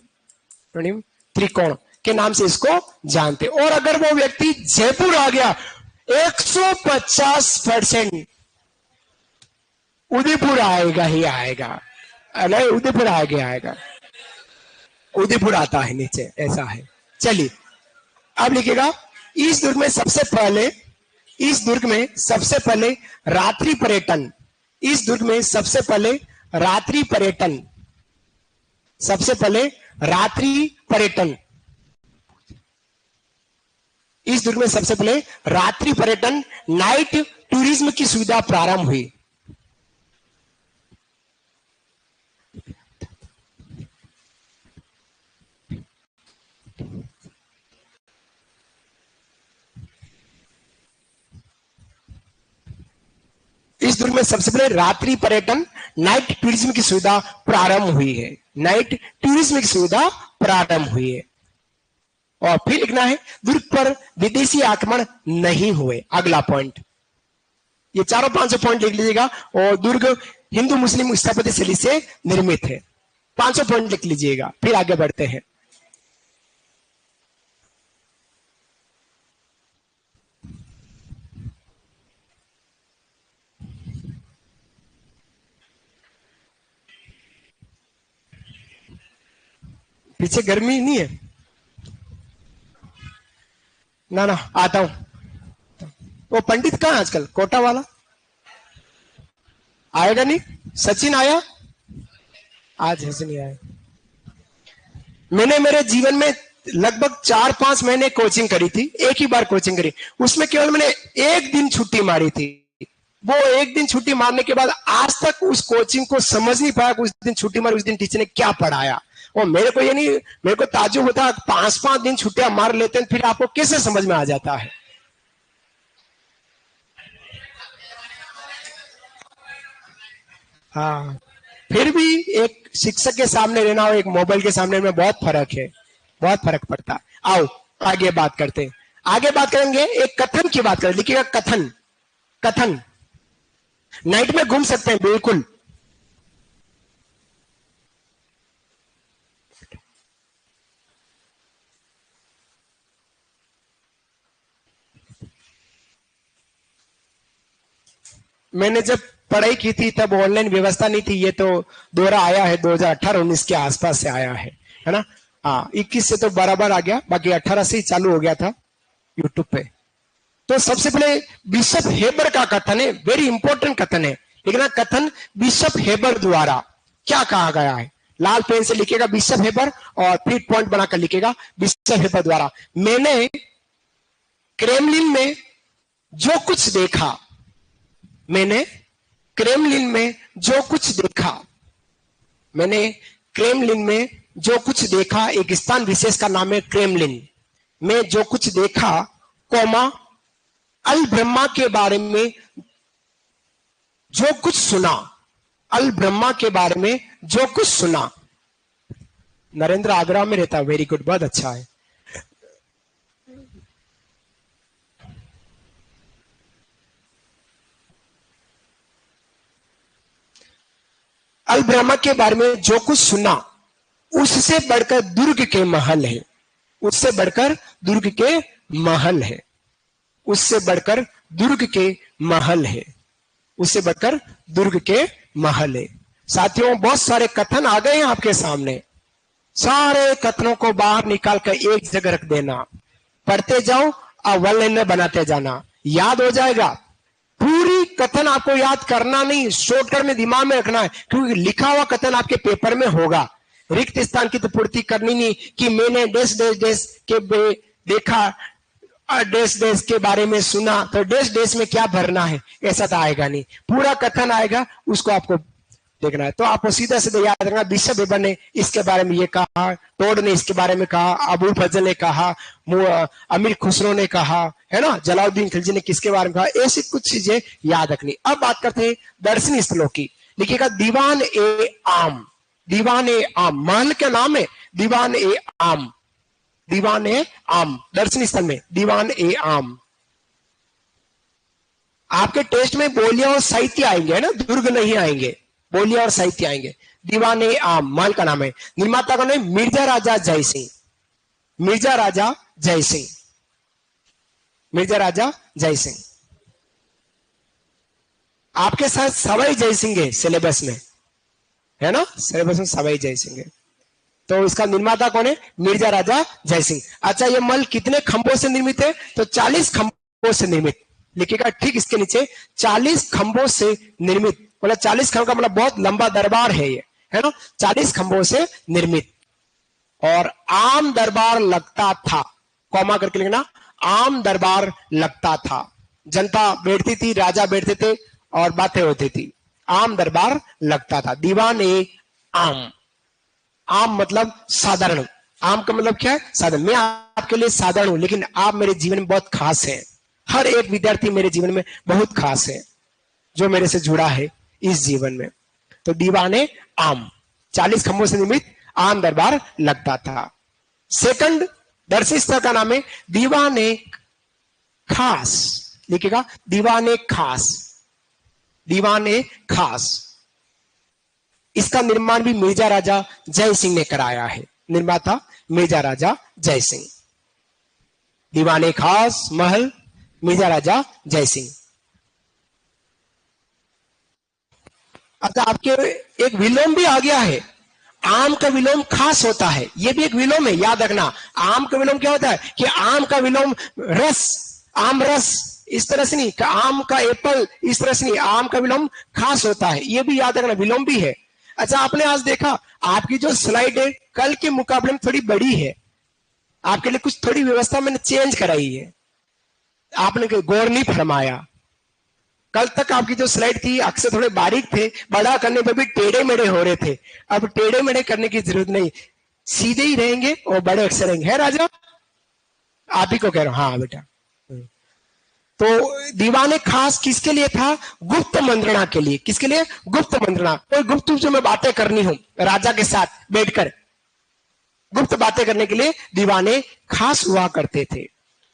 त्रिकोण के नाम से इसको जानते। और अगर वो व्यक्ति जयपुर आ गया, 150% उदयपुर आएगा ही आएगा। नहीं, उदयपुर आएगा। उदयपुर आता है नीचे, ऐसा है। चलिए अब लिखिएगा, इस दुर्ग में सबसे पहले रात्रि पर्यटन। इस दुर्ग में सबसे पहले रात्रि पर्यटन इस दुर्ग में सबसे पहले रात्रि पर्यटन, नाइट टूरिज्म की सुविधा प्रारंभ हुई। इस दुर्ग में सबसे पहले रात्रि पर्यटन, नाइट टूरिज्म की सुविधा प्रारंभ हुई है। नाइट टूरिज्म की सुविधा प्रारंभ हुई है। और फिर लिखना है, दुर्ग पर विदेशी आक्रमण नहीं हुए। अगला पॉइंट, ये 400-500 पॉइंट लिख लीजिएगा। और दुर्ग हिंदू मुस्लिम स्थापत्य शैली से निर्मित है। 500 पॉइंट लिख लीजिएगा। फिर आगे बढ़ते हैं। पीछे गर्मी नहीं है? ना ना, आता हूं। वो पंडित कहाँ है आजकल, कोटा वाला? आएगा नहीं? सचिन आया? आज ऐसे नहीं आया। मैंने मेरे जीवन में लगभग 4-5 महीने कोचिंग करी थी, एक ही बार कोचिंग करी, उसमें केवल मैंने एक दिन छुट्टी मारी थी। वो एक दिन छुट्टी मारने के बाद आज तक उस कोचिंग को समझ नहीं पाया कि उस दिन छुट्टी मारी, उस दिन टीचर ने क्या पढ़ाया। और मेरे को ये नहीं, मेरे को ताज्जुब होता, 5-5 दिन छुट्टियां मार लेते हैं, फिर आपको कैसे समझ में आ जाता है? हाँ, फिर भी एक शिक्षक के सामने रहना और एक मोबाइल के सामने में बहुत फर्क है, बहुत फर्क पड़ता है। आओ आगे बात करते हैं। आगे बात करेंगे, एक कथन की बात करें। लिखिएगा कथन। कथन नाइट में घूम सकते हैं बिल्कुल। मैंने जब पढ़ाई की थी तब ऑनलाइन व्यवस्था नहीं थी, ये तो दौरा आया है 2018-19 के आसपास से आया है ना? हाँ, 21 से तो बराबर आ गया, बाकी 18 से ही चालू हो गया था यूट्यूब पे। तो सबसे पहले बिशप हेबर का कथन है, वेरी इंपॉर्टेंट कथन है। लेकिन कथन बिशप हेबर द्वारा क्या कहा गया है, लाल पेन से लिखेगा बिशप हेबर और फिर पॉइंट बनाकर लिखेगा बिशप हेबर द्वारा। मैंने क्रेमलिन में जो कुछ देखा, मैंने क्रेमलिन में जो कुछ देखा, मैंने क्रेमलिन में जो कुछ देखा, एक स्थान विशेष का नाम है क्रेमलिन में जो कुछ देखा, कोमा अल ब्रह्मा के बारे में जो कुछ सुना, अल ब्रह्मा के बारे में जो कुछ सुना। नरेंद्र आगरा में रहता, वेरी गुड, बहुत अच्छा है। अल ब्रह्मा के बारे में जो कुछ सुना, उससे बढ़कर दुर्ग के महल है, उससे बढ़कर दुर्ग के महल है, उससे बढ़कर दुर्ग के महल है, उससे बढ़कर दुर्ग के महल है। साथियों, बहुत सारे कथन आ गए हैं आपके सामने, सारे कथनों को बाहर निकाल कर एक जगह रख देना, पढ़ते जाओ और वन लाइनर बनाते जाना, याद हो जाएगा। पूरी कथन आपको याद करना नहीं, शॉर्टकट में दिमाग में रखना है, क्योंकि लिखा हुआ कथन आपके पेपर में होगा। रिक्त स्थान की तो पूर्ति करनी नहीं कि मैंने देश देश देश के देखा, देश देश के बारे में सुना, तो देश देश में क्या भरना है, ऐसा तो आएगा नहीं। पूरा कथन आएगा, उसको आपको देखना है। तो आपको सीधा सीधा याद रखना, बिशप हेबर ने इसके बारे में ये कहा, टोड ने इसके बारे में कहा, अबू फजल ने कहा, अमीर खुसरो ने कहा, है ना, जलाउद्दीन खिलजी ने किसके बारे में कहा, ऐसी कुछ चीजें याद रखनी। अब बात करते हैं दर्शनीय स्थलों की। लिखिएगा दीवान ए आम। दीवान ए आम महल का नाम है, दीवान ए आम। दीवान ए आम दर्शनीय स्थल में दीवान ए आम। आपके टेस्ट में बोलियां और साहित्य आएंगे, है ना, दुर्ग नहीं आएंगे, बोलियां और साहित्य आएंगे। दीवान ए आम महल का नाम है। निर्माता का नाम मिर्जा राजा जय सिंह। मिर्जा राजा जय सिंह। मिर्जा राजा जय सिंह। आपके साथ सवाई जय सिंह है सिलेबस में, है ना, सिलेबस में सवाई जय सिंह है। तो इसका निर्माता कौन है? मिर्जा राजा जय सिंह। अच्छा, ये महल कितने खंभों से निर्मित है? तो 40 खंभों से निर्मित। लिखिएगा ठीक इसके नीचे 40 खंभों से निर्मित, मतलब 40 खंभों का मतलब बहुत लंबा दरबार है ये, है ना, 40 खंभों से निर्मित। और आम दरबार लगता था, कॉमा करके लिखना, आम दरबार लगता था। जनता बैठती थी, राजा बैठते थे और बातें होती थी। आम दरबार लगता था। दीवान ए आम। आम मतलब साधारण। आम का मतलब क्या है? साधारण। मैं आपके लिए साधारण हूं, लेकिन आप मेरे जीवन में बहुत खास हैं। हर एक विद्यार्थी मेरे जीवन में बहुत खास है, जो मेरे से जुड़ा है इस जीवन में। तो दीवाने आम, 40 खंभों से निर्मित आम दरबार लगता था। सेकंड दर्शनीय स्थल का नाम है दीवाने खास। लिखिएगा दीवाने खास। दीवाने खास। इसका निर्माण भी मिर्जा राजा जय सिंह ने कराया है। निर्माता मिर्जा राजा जय सिंह। दीवाने खास महल मिर्जा राजा जय सिंह। अच्छा, आपके एक विलोम भी आ गया है। आम का विलोम खास होता है, ये भी एक विलोम है, याद रखना। आम का विलोम क्या होता है कि आम का विलोम रस, आम रस, इस तरह से नहीं, आम का एप्पल, इस तरह से नहीं, आम का विलोम खास होता है, ये भी याद रखना, विलोम भी है। अच्छा, आपने आज देखा आपकी जो स्लाइड है कल के मुकाबले में थोड़ी बड़ी है, आपके लिए कुछ थोड़ी व्यवस्था मैंने चेंज कराई है, आपने गौर नहीं फरमाया। कल तक आपकी जो स्लाइड थी अक्सर थोड़े बारीक थे, बड़ा करने पर भी टेढ़े मेढ़े हो रहे थे, अब टेढ़े मेढ़े करने की जरूरत नहीं, सीधे ही रहेंगे और बड़े अक्षर रहेंगे। है राजा, आप ही को कह रहा हूं। हाँ बेटा, तो दीवाने खास किसके लिए था? गुप्त मंत्रणा के लिए। किसके लिए? गुप्त मंत्रणा। कोई गुप्त जो मैं बातें करनी हूं राजा के साथ बैठकर, गुप्त बातें करने के लिए दीवाने खास हुआ करते थे।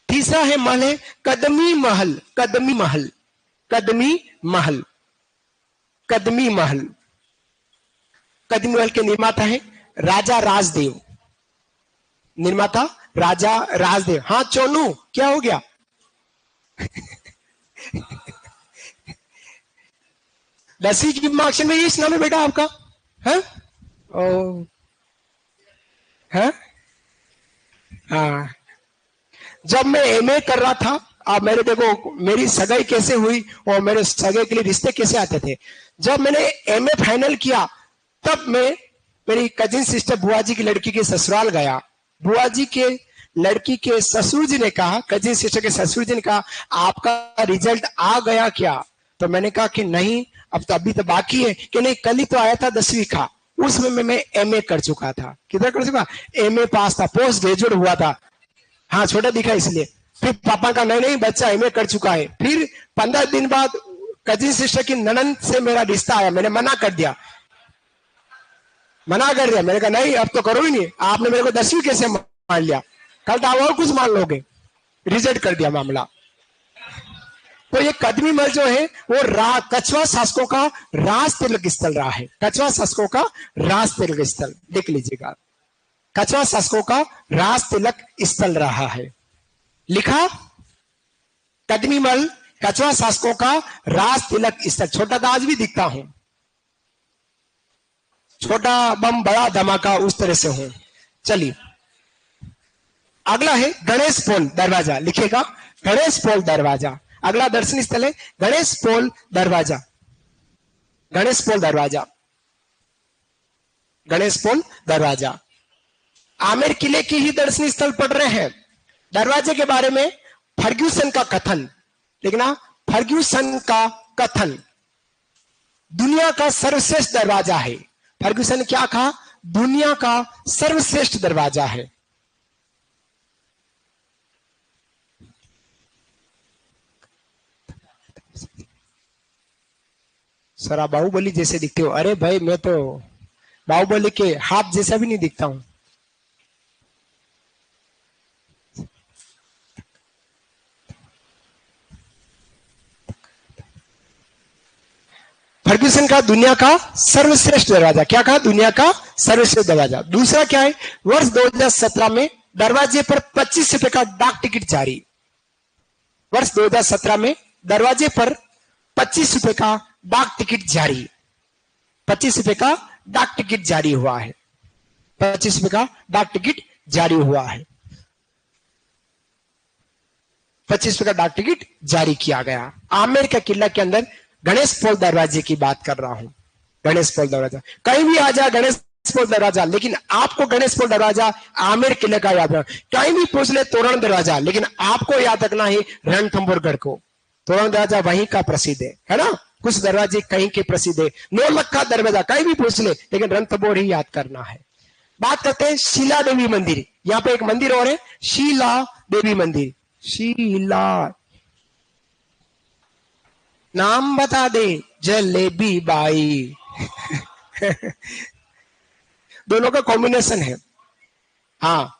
तीसरा है महल है कदमी महल। कदमी महल, कदमी महल, कदमी महल। कदमी महल के निर्माता है राजा राजदेव, निर्माता राजा राजदेव। हाँ चोनू, क्या हो गया? 10वीं की मार्कशीट में इस नाम है बेटा आपका? है ओ है हाँ। जब मैं एमए कर रहा था, अब मेरे देखो मेरी सगाई कैसे हुई और मेरे सगाई के लिए रिश्ते कैसे आते थे। जब मैंने एमए फाइनल किया तब मैं मेरी कजिन सिस्टर बुआ जी की लड़की के ससुराल गया। बुआ जी के लड़की के ससुर जी ने कहा, कजिन सिस्टर के ससुर जी ने कहा, आपका रिजल्ट आ गया क्या? तो मैंने कहा कि नहीं, अब तो अभी तो बाकी है। कि नहीं, कल ही तो आया था 10वीं का, उसमें मैं एमए कर चुका था। किधर कर चुका? एमए पास था, पोस्ट ग्रेजुएट हुआ था। हाँ छोटा दिखा इसलिए। फिर पापा का नहीं नहीं बच्चा एमए कर चुका है। फिर 15 दिन बाद कजिन सिस्टर की ननद से मेरा रिश्ता आया, मैंने मना कर दिया, मना कर दिया। मैंने कहा नहीं अब तो करो ही नहीं, आपने मेरे को 10वीं कैसे मान लिया, कल तो आप और कुछ मान लोगे। रिजेक्ट कर दिया मामला। तो ये कदमी महल जो है वो कछवा शासकों का राज तिलक स्थल रहा है। कछवा शासकों का राज तिलक स्थल देख लीजिएगा, कछवा शासकों का राज तिलक स्थल रहा है। लिखा कदमी महल कछवा शासकों का राज तिलक स्थल। छोटा तो आज भी दिखता हूं, छोटा बम बड़ा धमाका उस तरह से हूं। चलिए अगला है गणेश पोल दरवाजा। लिखेगा गणेश पोल दरवाजा। अगला दर्शनीय स्थल है गणेश पोल दरवाजा। गणेश पोल दरवाजा, गणेश पोल दरवाजा। आमेर किले की ही दर्शनीय स्थल पढ़ रहे हैं। दरवाजे के बारे में फर्ग्यूसन का कथन लिखना, फर्ग्यूसन का कथन दुनिया का सर्वश्रेष्ठ दरवाजा है। फर्ग्यूसन ने क्या कहा? दुनिया का सर्वश्रेष्ठ दरवाजा है। सर आप बाहुबली जैसे दिखते हो। अरे भाई मैं तो बाहुबली के हाथ जैसा भी नहीं दिखता हूं। फर्ग्यूसन का दुनिया का सर्वश्रेष्ठ दरवाजा। क्या कहा? दुनिया का सर्वश्रेष्ठ दरवाजा। दूसरा क्या है? वर्ष 2017 में दरवाजे पर 25 रुपए का डाक टिकट जारी। वर्ष 2017 में दरवाजे पर 25 रुपए का डाक टिकट जारी। 25 रुपए का डाक टिकट जारी हुआ है। 25 रुपए का डाक टिकट जारी हुआ है। 25 रुपए का डाक टिकट जारी किया गया। आमेर का किला के अंदर गणेश पोल दरवाजे की बात कर रहा हूं। गणेश पोल दरवाजा कहीं भी आ जाए, गणेश पोल दरवाजा, लेकिन आपको गणेश पोल दरवाजा आमेर किले का याद रखना। कहीं भी पूछ ले तोरण दरवाजा, लेकिन आपको याद रखना है रणथंभौरगढ़ को। तोरण दरवाजा वहीं का प्रसिद्ध है ना। कुछ दरवाजे कहीं के प्रसिद्ध है। 9 लखा दरवाजा कहीं भी पूछ ले, लेकिन रणथंभौर ही याद करना है। बात करते हैं शीला देवी मंदिर। यहाँ पे एक मंदिर और है, शीला देवी मंदिर। शीला नाम बता दे, जलेबी बाई। दोनों का कॉम्बिनेशन है। हाँ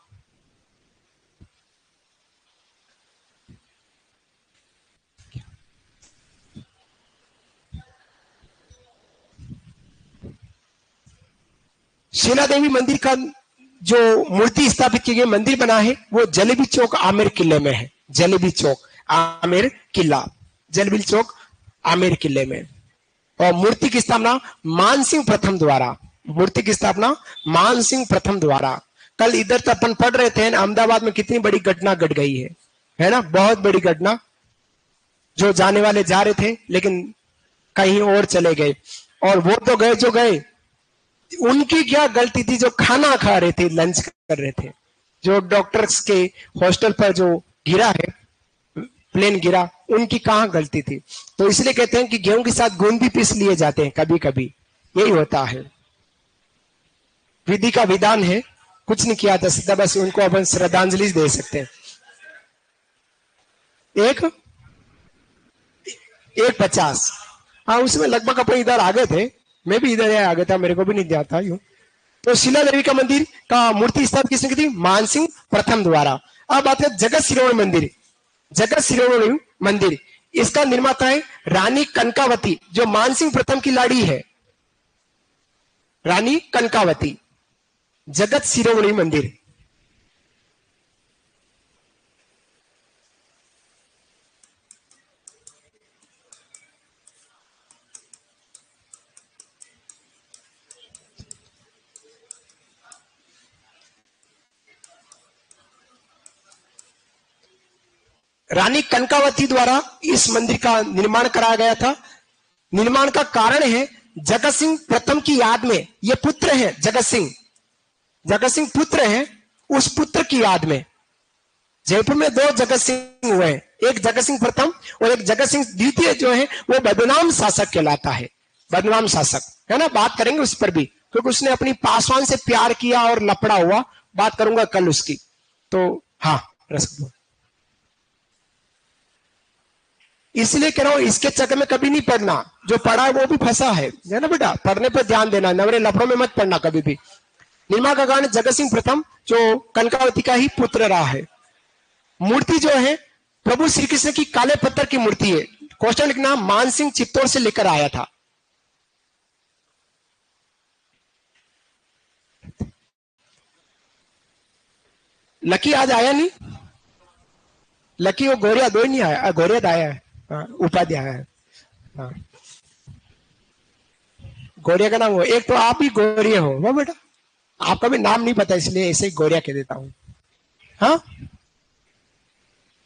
शीला देवी मंदिर का जो मूर्ति स्थापित की गई, मंदिर बना है, वो जलेबी चौक आमेर किले में है। जलेबी चौक आमेर किला, जलेबी चौक आमेर किले में। और मूर्ति की स्थापना मानसिंह प्रथम द्वारा मूर्ति की स्थापना मान सिंह प्रथम द्वारा। कल इधर तो अपन पढ़ रहे थे अहमदाबाद में कितनी बड़ी घटना घट गई है ना, बहुत बड़ी घटना। जो जाने वाले जा रहे थे लेकिन कहीं और चले गए, और वो तो गए जो गए, उनकी क्या गलती थी जो खाना खा रहे थे, लंच कर रहे थे। जो डॉक्टर्स के हॉस्टल पर जो गिरा है, प्लेन गिरा, उनकी कहां गलती थी। तो इसलिए कहते हैं कि गेहूं के साथ गुण भी पीस लिए जाते हैं कभी कभी, यही होता है। विधि का विधान है, कुछ नहीं किया जा सकता, बस उनको अपन श्रद्धांजलि दे सकते हैं। एक 1:50, हाँ उसमें लगभग अपन इधर आ गए थे, मैं भी इधर आ गया था, मेरे को भी नहीं ध्यान था यूं। तो शिला देवी का मंदिर का मूर्ति स्थापित किसने की थी? मानसिंह प्रथम द्वारा। अब बात है जगत शिरोमणि मंदिर। जगत शिरोमणि मंदिर, इसका निर्माता है रानी कनकावती, जो मानसिंह प्रथम की लाड़ी है, रानी कनकावती। जगत शिरोमणि मंदिर, रानी कनकावती द्वारा इस मंदिर का निर्माण कराया गया था। निर्माण का कारण है जगत सिंह प्रथम की याद में, ये पुत्र है जगत सिंह, जगत सिंह पुत्र है, उस पुत्र की याद में। जयपुर में दो जगत सिंह हुए हैं, एक जगत सिंह प्रथम और एक जगत सिंह द्वितीय, जो है वो बदनाम शासक कहलाता है, बदनाम शासक है ना। बात करेंगे उस पर भी, क्योंकि उसने अपनी पासवान से प्यार किया और लफड़ा हुआ, बात करूंगा कल उसकी। तो हाँ रसद, इसलिए कह रहा हूं इसके चक्कर में कभी नहीं पढ़ना, जो पढ़ा है वो भी फंसा है ना बेटा, पढ़ने पर ध्यान देना, नवरे लफड़ों में मत पढ़ना कभी भी। निर्माण का कारण जगत सिंह प्रथम, जो कनकावती का ही पुत्र रहा है। मूर्ति जो है प्रभु श्री कृष्ण की काले पत्थर की मूर्ति है। क्वेश्चन लिखना, मान सिंह चित्तौड़ से लेकर आया था। लकी आज आया नहीं, लकी वो गोरिया दो ही नहीं आया, गोरिया आया है, उपाध्याय आया है। हाँ, गोरिया का नाम हो, एक तो आप ही गोरिया हो वो बेटा, आपका भी नाम नहीं पता इसलिए ऐसे ही गोरिया कह देता हूँ। हाँ,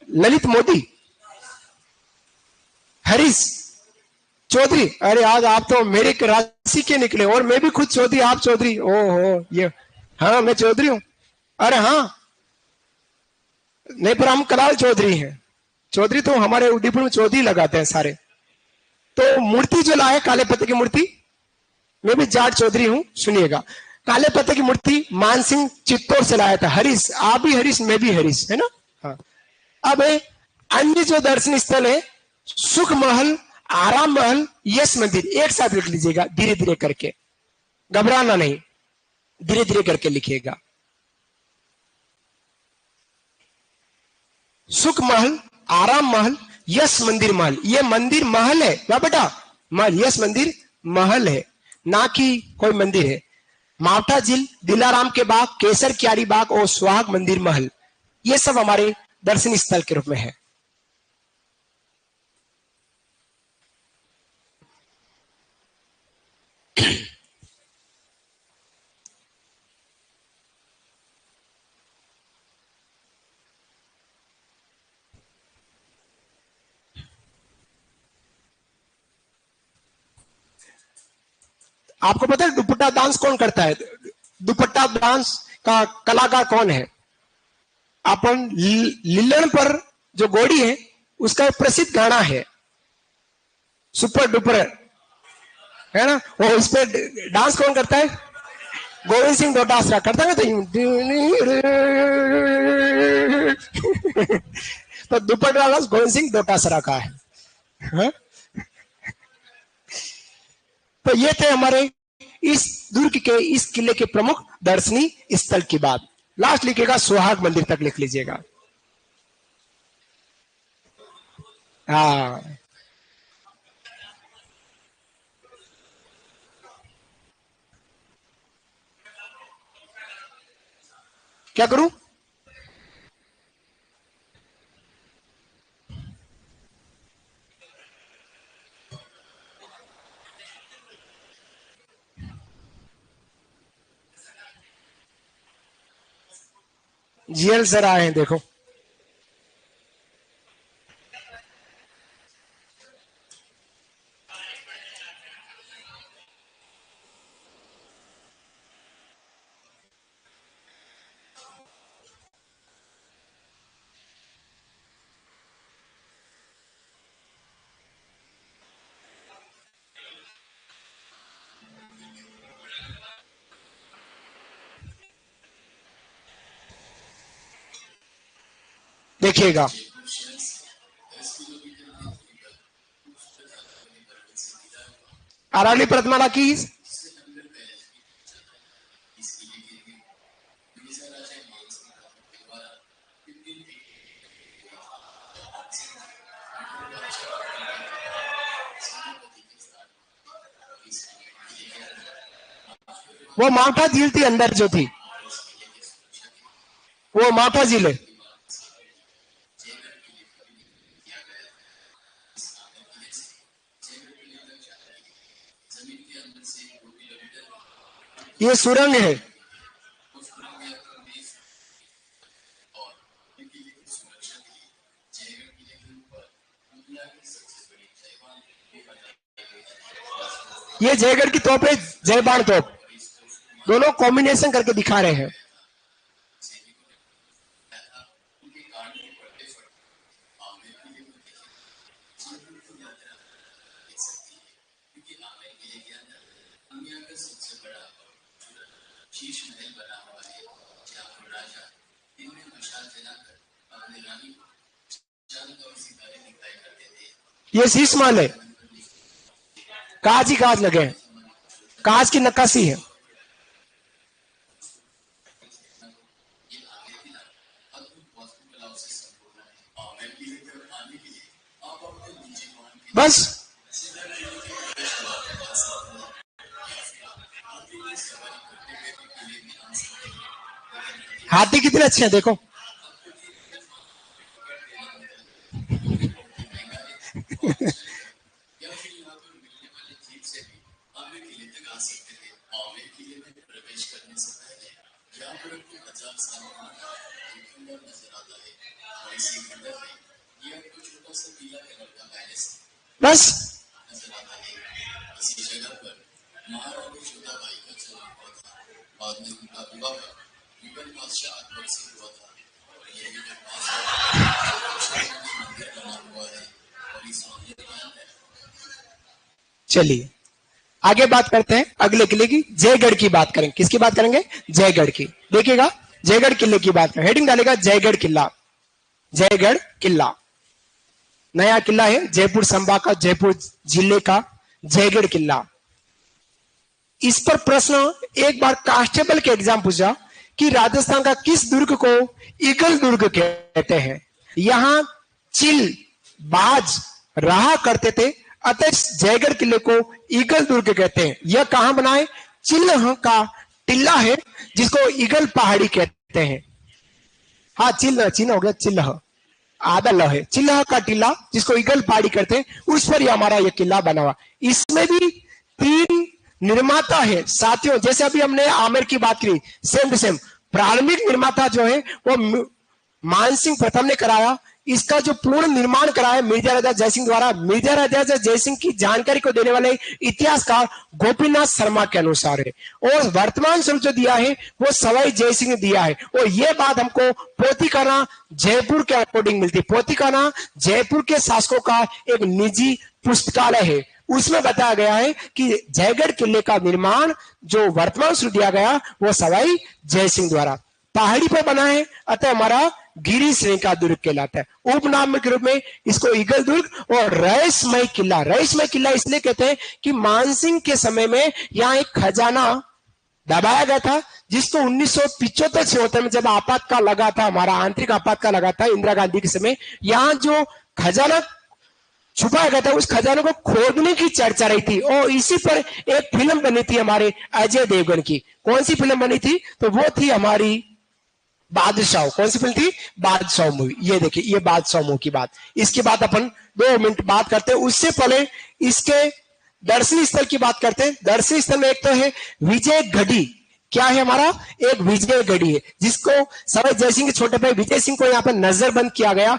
ललित मोदी, हरीश चौधरी, अरे आज आप तो मेरे राशि के निकले, और मैं भी खुद चौधरी, आप चौधरी, ओहो ये, हाँ मैं चौधरी हूँ। अरे हाँ, नहीं पर हम कलाल चौधरी हैं, चौधरी तो हमारे उदयपुर में चौधरी लगाते हैं सारे। तो मूर्ति जो लाए काले पत्ते की मूर्ति, मैं भी जाट चौधरी हूं, सुनिएगा। काले पत्ते की मूर्ति मानसिंह चित्तौड़ से लाया था। हरीश, आप भी हरीश, मैं भी हरीश, है ना। हाँ, अब अन्य जो दर्शन स्थल है, सुख महल, आराम महल, यश मंदिर, एक साथ लिख लीजिएगा धीरे धीरे करके, घबराना नहीं, धीरे धीरे करके लिखिएगा। सुख महल, आराम महल, यश मंदिर महल, ये मंदिर महल है क्या बेटा, महल, यश मंदिर महल है, ना कि कोई मंदिर है। मावठा झील, दिलाराम के बाग, केसर क्यारी बाग और सुहाग मंदिर महल, ये सब हमारे दर्शनीय स्थल के रूप में है। आपको पता है दुपट्टा डांस कौन करता है? दुपट्टा डांस का कलाकार कौन है? अपन लिल्लण पर जो घोड़ी है, उसका एक प्रसिद्ध गाना है सुपर डुपर, है ना, वो उस पर डांस कौन करता है? गोविंद सिंह डोटासरा करता है। तो दुपट्टा डांस गोविंद सिंह डोटासरा का है, हा? तो ये थे हमारे इस दुर्ग के, इस किले के प्रमुख दर्शनीय स्थल की बात। लास्ट लिखिएगा सुहाग मंदिर तक लिख लीजिएगा। हाँ, क्या करूं? जीएल सर आए हैं, देखो। देखिएगा, अरावली प्रथमाला की वो माठा झील थी, अंदर जो थी वो माठा झील है। ये सुरंग है। ये जयगढ़ की तोप है, जयबाण तोप, दोनों कॉम्बिनेशन करके दिखा रहे हैं। ये शीश महल है, कांच ही कांच लगे हैं, कांच की नक्काशी है। बस हाथी कितने अच्छे हैं, देखो। बस चलिए आगे बात करते हैं अगले किले की। जयगढ़ की बात करेंगे। किसकी बात करेंगे? जयगढ़ की। देखिएगा, जयगढ़ किले की बात करें, हेडिंग डालेगा जयगढ़ किला। जयगढ़ किला नया किला है, जयपुर संभाग का, जयपुर जिले का जयगढ़ किला। इस पर प्रश्न एक बार कांस्टेबल के एग्जाम पूछा कि राजस्थान का किस दुर्ग को ईगल दुर्ग कहते हैं। यहां चिल बाज रहा करते थे, अतः जयगढ़ किले को ईगल दुर्ग कहते हैं। यह कहां बना है? चिल्ह का टिल्ला है, जिसको ईगल पहाड़ी कहते हैं। हाँ, चिल्ह चिन्ह हो गया, चिल्ह आधा ल है, चिल्ह का टिल्ला जिसको ईगल पहाड़ी कहते हैं, उस पर ही हमारा यह किला बना हुआ। इसमें भी 3 निर्माता है साथियों। जैसे अभी हमने आमेर की बात की, सेम टू सेम प्रारंभिक निर्माता जो है वो मानसिंह प्रथम ने कराया। इसका जो पूर्ण निर्माण कराया मिर्जा राजा जयसिंह द्वारा। मिर्जा राजा जयसिंह की जानकारी को देने वाले इतिहासकार गोपीनाथ शर्मा के अनुसार है, और वर्तमान स्वरूप जो दिया है वो सवाई जयसिंह ने दिया है। और ये बात हमको पोथीखाना जयपुर के अकॉर्डिंग मिलती है। पोथीखाना जयपुर के शासकों का एक निजी पुस्तकालय है, उसमें बताया गया है कि जयगढ़ किले का निर्माण जो वर्तमान स्वरूप दिया गया वो सवाई जयसिंह द्वारा पहाड़ी पर बना है, अतः हमारा गिरी श्रेणी का दुर्ग कहलाता है। उपनाम के रूप में इसको ईगल दुर्ग और रहस्यमय किला, रहस्यमय किला इसलिए कहते हैं कि मानसिंह के समय में यहाँ एक खजाना दबाया गया था, जिसको 1975-76 में जब आपातकाल लगा था, हमारा आंतरिक आपातकाल लगा था इंदिरा गांधी के समय, यहाँ जो खजाना छुपाया गया था उस खजाने को खोदने की चर्चा रही थी। और इसी पर एक फिल्म बनी थी हमारे अजय देवगन की। कौन सी फिल्म बनी थी? तो वो थी हमारी बादशाह। कौन सी फिल्म थी? बादशाह मूवी। ये देखिए, ये बादशाह मूवी की बात। इसके बाद अपन 2 मिनट बात करते हैं। उससे पहले इसके दर्शनीय स्थल की बात करते हैं। दर्शनीय स्थल में एक तो है विजय घड़ी, क्या है हमारा? एक विजय गढ़ी है, जिसको सवाई जयसिंह के छोटे भाई विजय सिंह को यहाँ पर नजरबंद किया गया।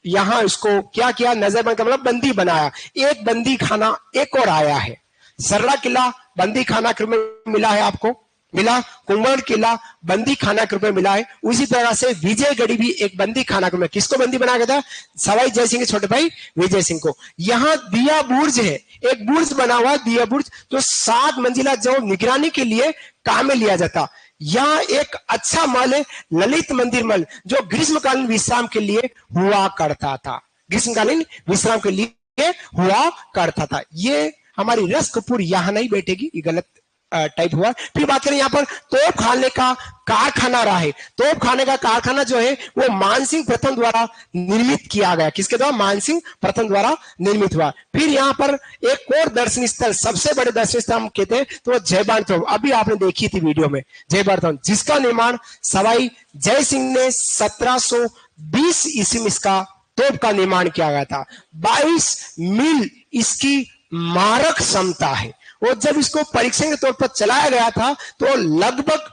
यहां इसको क्या किया? नजरबंद का मतलब बंदी बनाया। एक बंदी खाना एक और आया है। सरला किला बंदी खाना के रूप में मिला है आपको, मिला। कुंभल किला बंदी खाना के रूप में मिला है। उसी तरह से विजयगढ़ी भी एक बंदी खाना के रूप में, किसको बंदी बनाया गया था? सवाई जयसिंह के छोटे भाई विजय सिंह को। यहाँ दिया बुर्ज है, एक बुर्ज बना हुआ दिया बुर्ज, जो 7 मंजिला जो निगरानी के लिए काम में लिया जाता। यहाँ एक अच्छा महल है, ललित मंदिर महल, जो ग्रीष्मकालीन विश्राम के लिए हुआ करता था, ग्रीष्मकालीन विश्राम के लिए हुआ करता था। ये हमारी रस कपूर यहां नहीं बैठेगी, ये गलत टाइप हुआ। फिर बात करें यहाँ पर तोप खाने का कारखाना रहा है। तोप खाने का कारखाना जो है वो मानसिंह प्रथम द्वारा निर्मित किया गया। किसके द्वारा? मानसिंह प्रथम द्वारा निर्मित हुआ। फिर यहाँ पर एक और दर्शनीय स्थल, सबसे बड़े दर्शनीय स्थल हम कहते हैं तो जयबान तोप, अभी आपने देखी थी वीडियो में, जयबान तोप, जिसका निर्माण सवाई जय सिंह ने 1720 ईस्वी में इसका तोप का निर्माण किया गया था। 22 मील इसकी मारक क्षमता है। और जब इसको परीक्षण के तौर पर चलाया गया था तो लगभग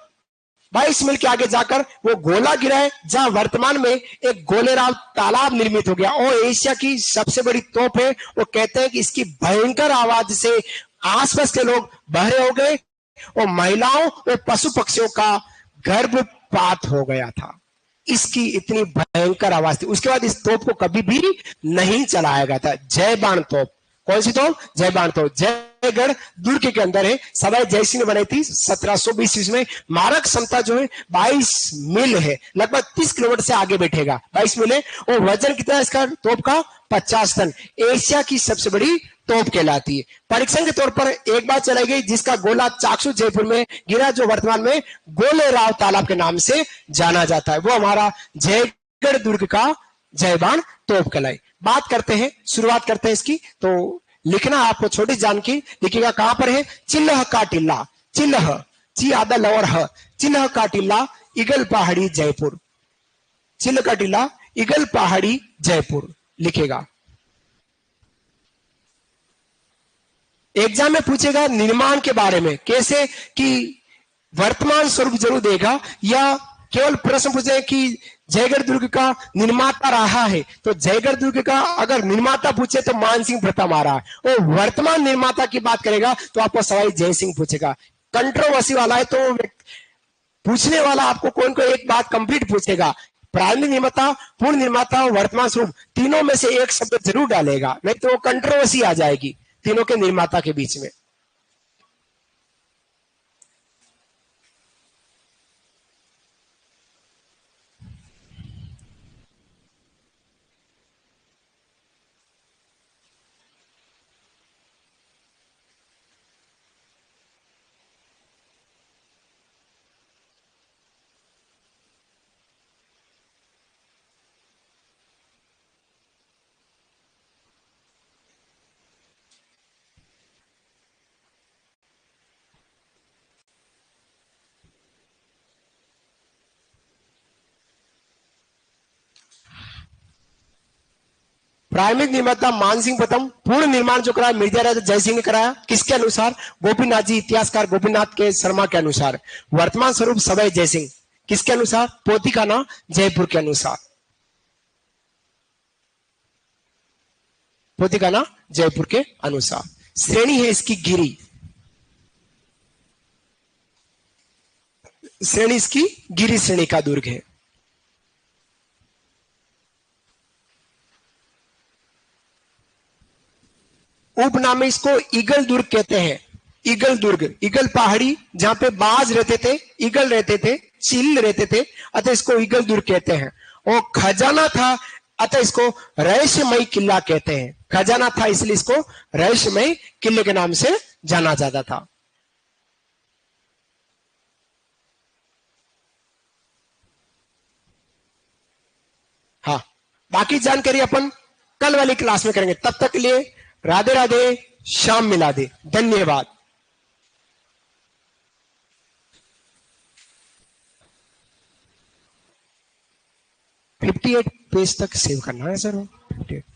22 मील के आगे जाकर वो गोला गिरा है, जहां वर्तमान में एक गोलेराव तालाब निर्मित हो गया। और एशिया की सबसे बड़ी तोप है। वो कहते हैं कि इसकी भयंकर आवाज से आसपास के लोग बहरे हो गए और महिलाओं और पशु पक्षियों का गर्भपात हो गया था। इसकी इतनी भयंकर आवाज थी। उसके बाद इस तोप को कभी भी नहीं चलाया गया था। जयबान तोप, कौन सी तोप? जयबान तोप, जयगढ़ दुर्ग के अंदर है। सवाई जयसिंह ने बनाई थी 1720 ईस्वी में। मारक क्षमता जो है 22 मील है, लगभग 30 किलोमीटर से आगे बैठेगा, 22 मील है। और वजन कितना है इसका तोप का? 50 टन। एशिया की सबसे बड़ी तोप कहलाती है। परीक्षण के तौर पर एक बार चलाई गई, जिसका गोला चाकसू जयपुर में गिरा, जो वर्तमान में गोलेराव तालाब के नाम से जाना जाता है। वो हमारा जयगढ़ दुर्ग का जयबान तोप कहलाई। बात करते हैं, शुरुआत करते हैं इसकी। तो लिखना आपको छोटी जानकी लिखिएगा, कहां पर है? चिल्लह का टिल्ला, चिल्लह, ची आदा लवर ह, चिल्लह का टिल्ला, ईगल पहाड़ी जयपुर, चिल्लह का टिल्ला, ईगल पहाड़ी जयपुर लिखेगा। एग्जाम में पूछेगा निर्माण के बारे में, कैसे कि वर्तमान स्वरूप जरूर देगा, या केवल प्रश्न पूछे कि जयगढ़ दुर्ग का निर्माता रहा है, तो जयगढ़ दुर्ग का अगर निर्माता पूछे तो मानसिंह प्रथम आ रहा है। और वर्तमान निर्माता की बात करेगा तो आपको सवाई जयसिंह पूछेगा। कंट्रोवर्सी वाला है तो पूछने वाला आपको कोई कोई एक बात कंप्लीट पूछेगा। प्रारंभिक निर्माता, पूर्ण निर्माता और वर्तमान स्वरूप, तीनों में से एक शब्द जरूर डालेगा, नहीं तो कंट्रोवर्सी आ जाएगी तीनों के निर्माता के बीच में। प्रारंभिक निर्माता मानसिंह प्रथम, पूर्ण निर्माण जो कराया मिर्जा राजा जयसिंह ने कराया। किसके अनुसार? गोपीनाथ जी, इतिहासकार गोपीनाथ के शर्मा के अनुसार। वर्तमान स्वरूप सवाई जयसिंह, किसके अनुसार? पोतीखाना जयपुर के अनुसार, पोतीखाना जयपुर के अनुसार। श्रेणी है इसकी गिरी, श्रेणी इसकी गिरी श्रेणी का दुर्ग है। उपनाम में इसको ईगल दुर्ग कहते हैं। ईगल दुर्ग, ईगल पहाड़ी, जहां पे बाज रहते थे, ईगल रहते थे, चील रहते थे, अतः इसको ईगल दुर्ग कहते हैं। और खजाना था, अतः इसको रहस्यमयी किला कहते हैं। खजाना था इसलिए इसको रहस्यमयी किले के नाम से जाना जाता था। हाँ, बाकी जानकारी अपन कल वाली क्लास में करेंगे। तब तक के लिए राधे राधे, शाम मिला दे, धन्यवाद। 58 पेज तक सेव करना है सर, 58।